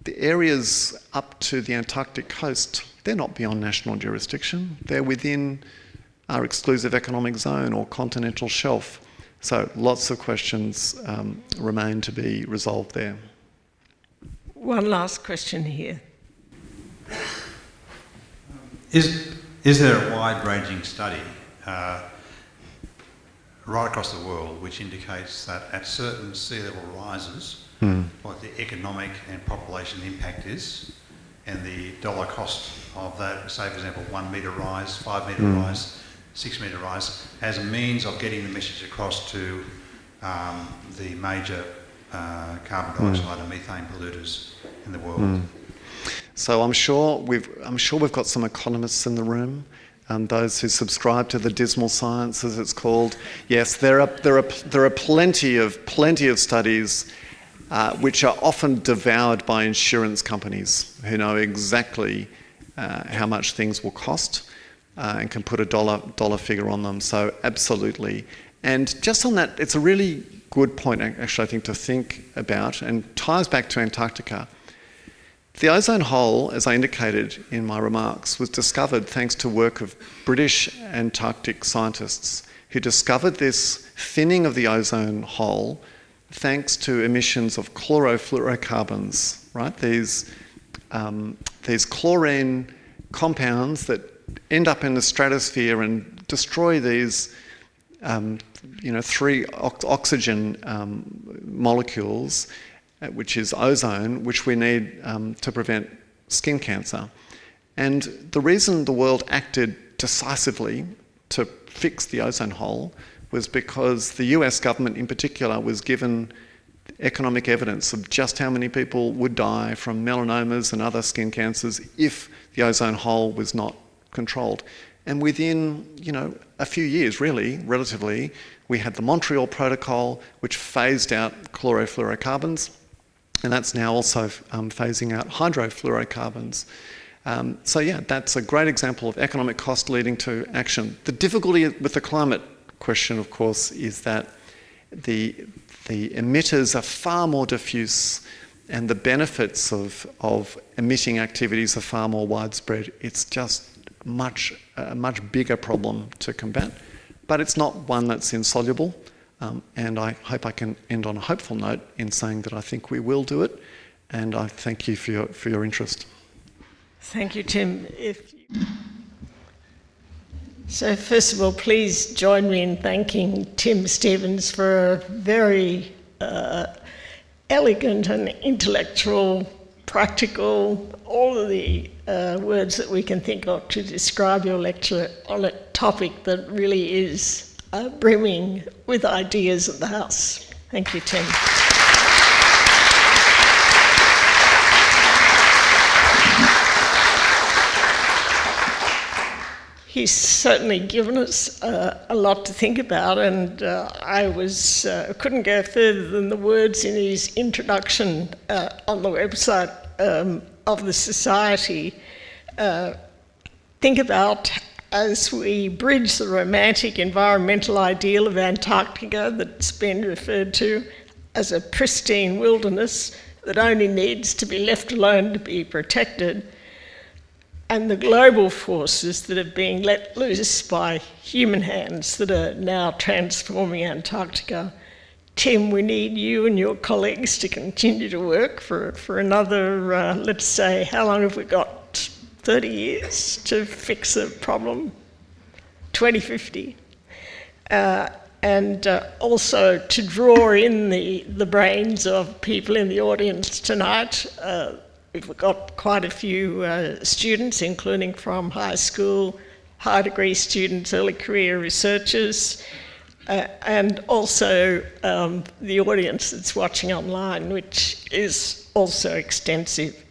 Speaker 3: the areas up to the Antarctic coast, they're not beyond national jurisdiction. They're within our exclusive economic zone or continental shelf. So lots of questions remain to be resolved there.
Speaker 4: One last question here.
Speaker 11: Is there a wide-ranging study right across the world which indicates that at certain sea level rises, what the economic and population impact is, and the dollar cost of that, say for example 1 metre rise, 5 metre rise, 6 metre rise, as a means of getting the message across to the major carbon dioxide and methane polluters in the world?
Speaker 3: So I'm sure we've got some economists in the room, those who subscribe to the dismal science, as it's called. Yes, there are plenty of studies which are often devoured by insurance companies who know exactly how much things will cost and can put a dollar figure on them. So absolutely. And just on that, it's a really good point, actually, I think, to think about, and ties back to Antarctica. The ozone hole, as I indicated in my remarks, was discovered thanks to work of British Antarctic scientists who discovered this thinning of the ozone hole thanks to emissions of chlorofluorocarbons, right? These chlorine compounds that end up in the stratosphere and destroy these 3 oxygen molecules, which is ozone, which we need to prevent skin cancer. And the reason the world acted decisively to fix the ozone hole was because the US government in particular was given economic evidence of just how many people would die from melanomas and other skin cancers if the ozone hole was not controlled. And within, a few years, really, relatively, we had the Montreal Protocol, which phased out chlorofluorocarbons, and that's now also phasing out hydrofluorocarbons. So yeah, that's a great example of economic cost leading to action. The difficulty with the climate question, of course, is that the emitters are far more diffuse and the benefits of emitting activities are far more widespread. It's just a much bigger problem to combat, but it's not one that's insoluble. And I hope I can end on a hopeful note in saying that I think we will do it, and I thank you for your interest.
Speaker 4: Thank you, Tim. So first of all, please join me in thanking Tim Stevens for a very elegant and intellectual, practical, all of the words that we can think of to describe your lecture on a topic that really is brimming with ideas at the House. Thank you, Tim. He's certainly given us a lot to think about, and I couldn't go further than the words in his introduction on the website of the Society. Think about as we bridge the romantic environmental ideal of Antarctica that's been referred to as a pristine wilderness that only needs to be left alone to be protected, and the global forces that are being let loose by human hands that are now transforming Antarctica. Tim, we need you and your colleagues to continue to work for another, let's say, how long have we got? 30 years to fix the problem? 2050. And also to draw in the brains of people in the audience tonight. We've got quite a few students, including from high school, high degree students, early career researchers, and also the audience that's watching online, which is also extensive.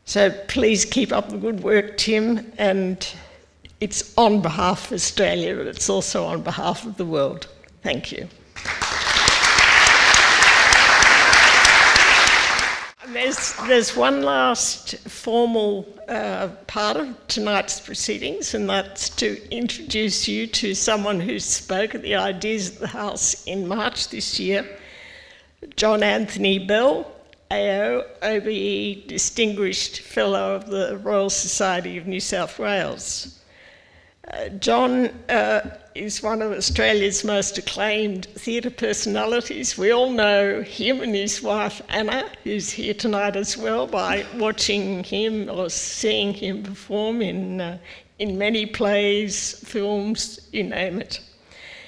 Speaker 4: So please keep up the good work, Tim, and it's on behalf of Australia, but it's also on behalf of the world. Thank you. There's one last formal part of tonight's proceedings, and that's to introduce you to someone who spoke at the Ideas at the House in March this year, John Anthony Bell, AO, OBE Distinguished Fellow of the Royal Society of New South Wales. John is one of Australia's most acclaimed theatre personalities. We all know him and his wife Anna, who's here tonight as well, by watching him or seeing him perform in many plays, films, you name it.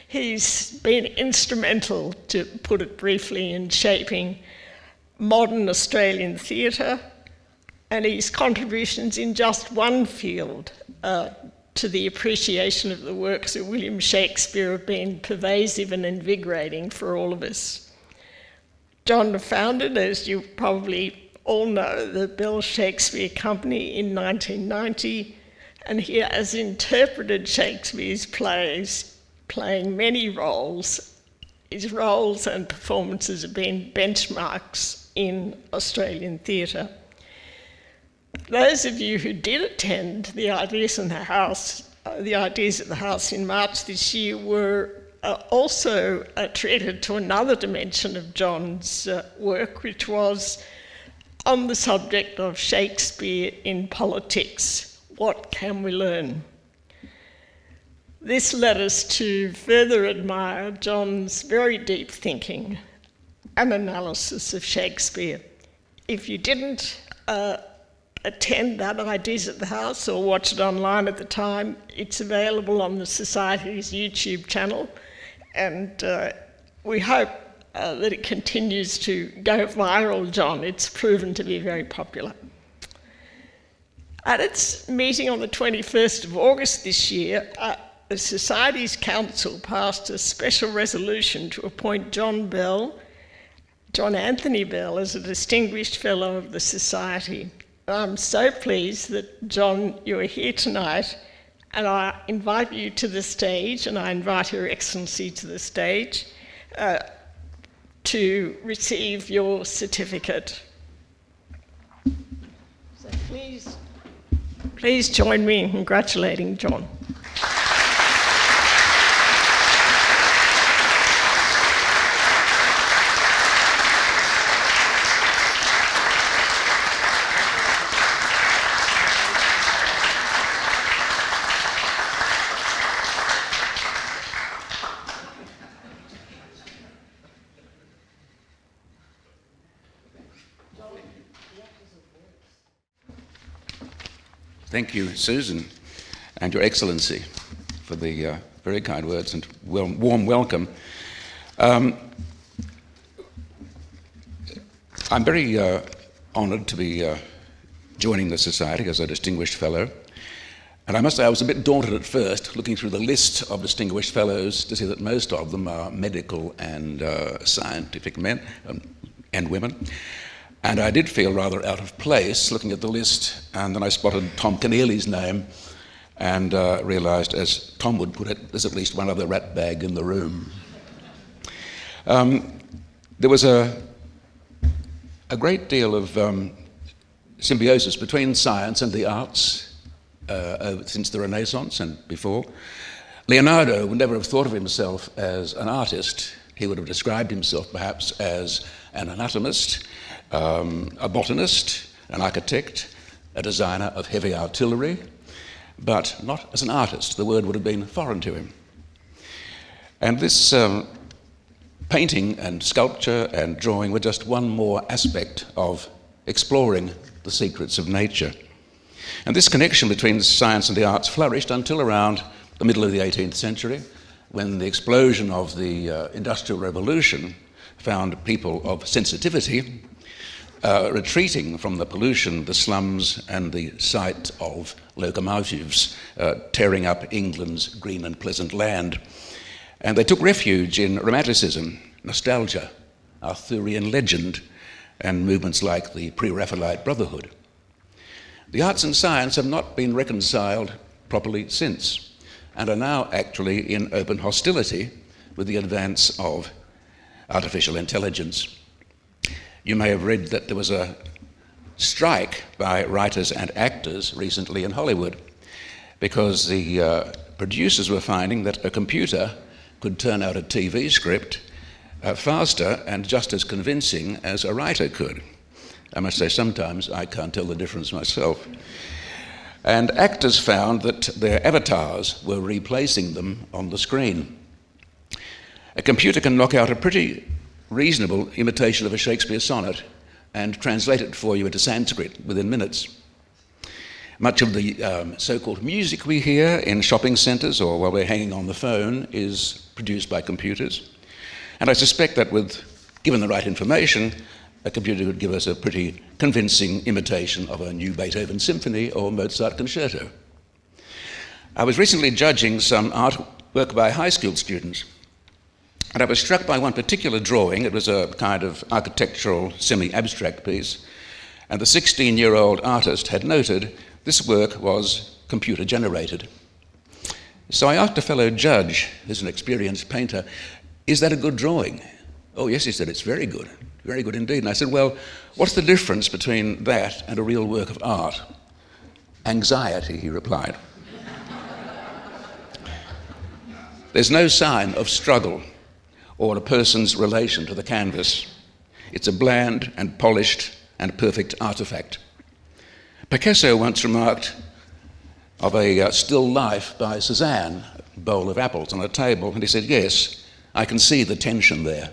Speaker 4: He's been instrumental, to put it briefly, in shaping modern Australian theatre, and his contributions in just one field to the appreciation of the works of William Shakespeare have been pervasive and invigorating for all of us. John founded, as you probably all know, the Bell Shakespeare Company in 1990, and he has interpreted Shakespeare's plays, playing many roles. His roles and performances have been benchmarks in Australian theatre. Those of you who did attend the Ideas at the House in March this year were also treated to another dimension of John's work, which was on the subject of Shakespeare in politics. What can we learn? This led us to further admire John's very deep thinking and analysis of Shakespeare. If you didn't attend that Ideas at the House or watch it online at the time, it's available on the Society's YouTube channel, and we hope that it continues to go viral, John. It's proven to be very popular. At its meeting on the 21st of August this year, the Society's Council passed a special resolution to appoint John Anthony Bell, as a Distinguished Fellow of the Society. I'm so pleased that, John, you are here tonight, and I invite you to the stage, and I invite Your Excellency to the stage to receive your certificate. So please join me in congratulating John.
Speaker 12: Thank you, Susan, and Your Excellency, for the very kind words and warm welcome. I'm very honoured to be joining the Society as a Distinguished Fellow. And I must say I was a bit daunted at first, looking through the list of Distinguished Fellows, to see that most of them are medical and scientific men and women. And I did feel rather out of place looking at the list, and then I spotted Tom Keneally's name and realised, as Tom would put it, there's at least one other rat bag in the room. There was a great deal of symbiosis between science and the arts since the Renaissance and before. Leonardo would never have thought of himself as an artist. He would have described himself perhaps as an anatomist, a botanist, an architect, a designer of heavy artillery, but not as an artist. The word would have been foreign to him. And this painting and sculpture and drawing were just one more aspect of exploring the secrets of nature. And this connection between science and the arts flourished until around the middle of the 18th century, when the explosion of the Industrial Revolution found people of sensitivity retreating from the pollution, the slums, and the sight of locomotives tearing up England's green and pleasant land. And they took refuge in Romanticism, nostalgia, Arthurian legend, and movements like the Pre-Raphaelite Brotherhood. The arts and science have not been reconciled properly since, and are now actually in open hostility with the advance of artificial intelligence. You may have read that there was a strike by writers and actors recently in Hollywood because the producers were finding that a computer could turn out a TV script faster and just as convincing as a writer could. I must say sometimes I can't tell the difference myself. And actors found that their avatars were replacing them on the screen. A computer can knock out a pretty reasonable imitation of a Shakespeare sonnet and translate it for you into Sanskrit within minutes. Much of the so-called music we hear in shopping centres or while we're hanging on the phone is produced by computers. And I suspect that given the right information, a computer could give us a pretty convincing imitation of a new Beethoven symphony or Mozart concerto. I was recently judging some artwork by high school students, and I was struck by one particular drawing. It was a kind of architectural, semi-abstract piece, and the 16-year-old artist had noted this work was computer-generated. So I asked a fellow judge, who's an experienced painter, "Is that a good drawing?" "Oh, yes," he said, "it's very good. Very good indeed." And I said, "Well, what's the difference between that and a real work of art?" "Anxiety," he replied. There's no sign of struggle or a person's relation to the canvas. It's a bland and polished and perfect artifact. Picasso once remarked of a still life by Cézanne, a bowl of apples on a table, and he said, "Yes, I can see the tension there."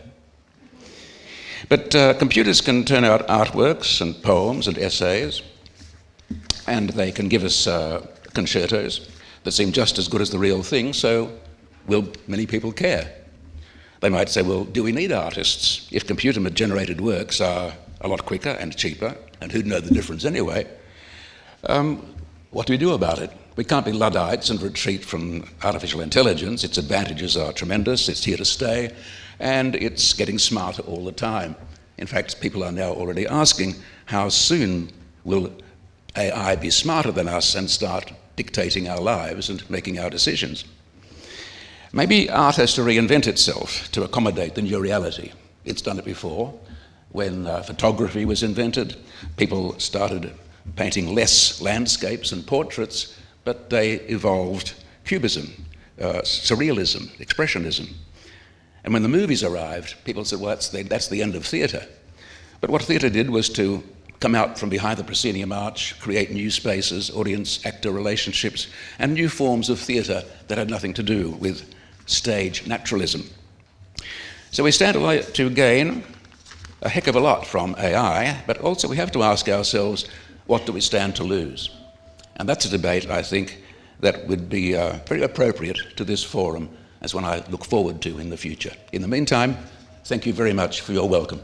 Speaker 12: But computers can turn out artworks and poems and essays, and they can give us concertos that seem just as good as the real thing, so will many people care? They might say, well, do we need artists if computer-generated works are a lot quicker and cheaper, and who'd know the difference anyway? What do we do about it? We can't be Luddites and retreat from artificial intelligence. Its advantages are tremendous, it's here to stay, and it's getting smarter all the time. In fact, people are now already asking, how soon will AI be smarter than us and start dictating our lives and making our decisions? Maybe art has to reinvent itself to accommodate the new reality. It's done it before. When photography was invented, people started painting less landscapes and portraits, but they evolved cubism, surrealism, expressionism. And when the movies arrived, people said, well, that's the end of theatre. But what theatre did was to come out from behind the proscenium arch, create new spaces, audience-actor relationships, and new forms of theatre that had nothing to do with stage naturalism. So we stand to gain a heck of a lot from AI, but also we have to ask ourselves, what do we stand to lose? And that's a debate, I think, that would be very appropriate to this forum as one I look forward to in the future. In the meantime, thank you very much for your welcome.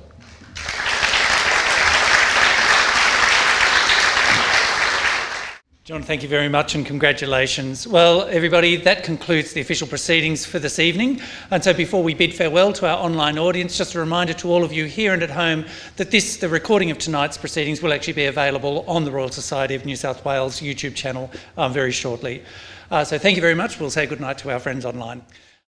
Speaker 1: John, thank you very much and congratulations. Well, everybody, that concludes the official proceedings for this evening. And so before we bid farewell to our online audience, just a reminder to all of you here and at home that the recording of tonight's proceedings will actually be available on the Royal Society of New South Wales YouTube channel very shortly. So thank you very much. We'll say good night to our friends online.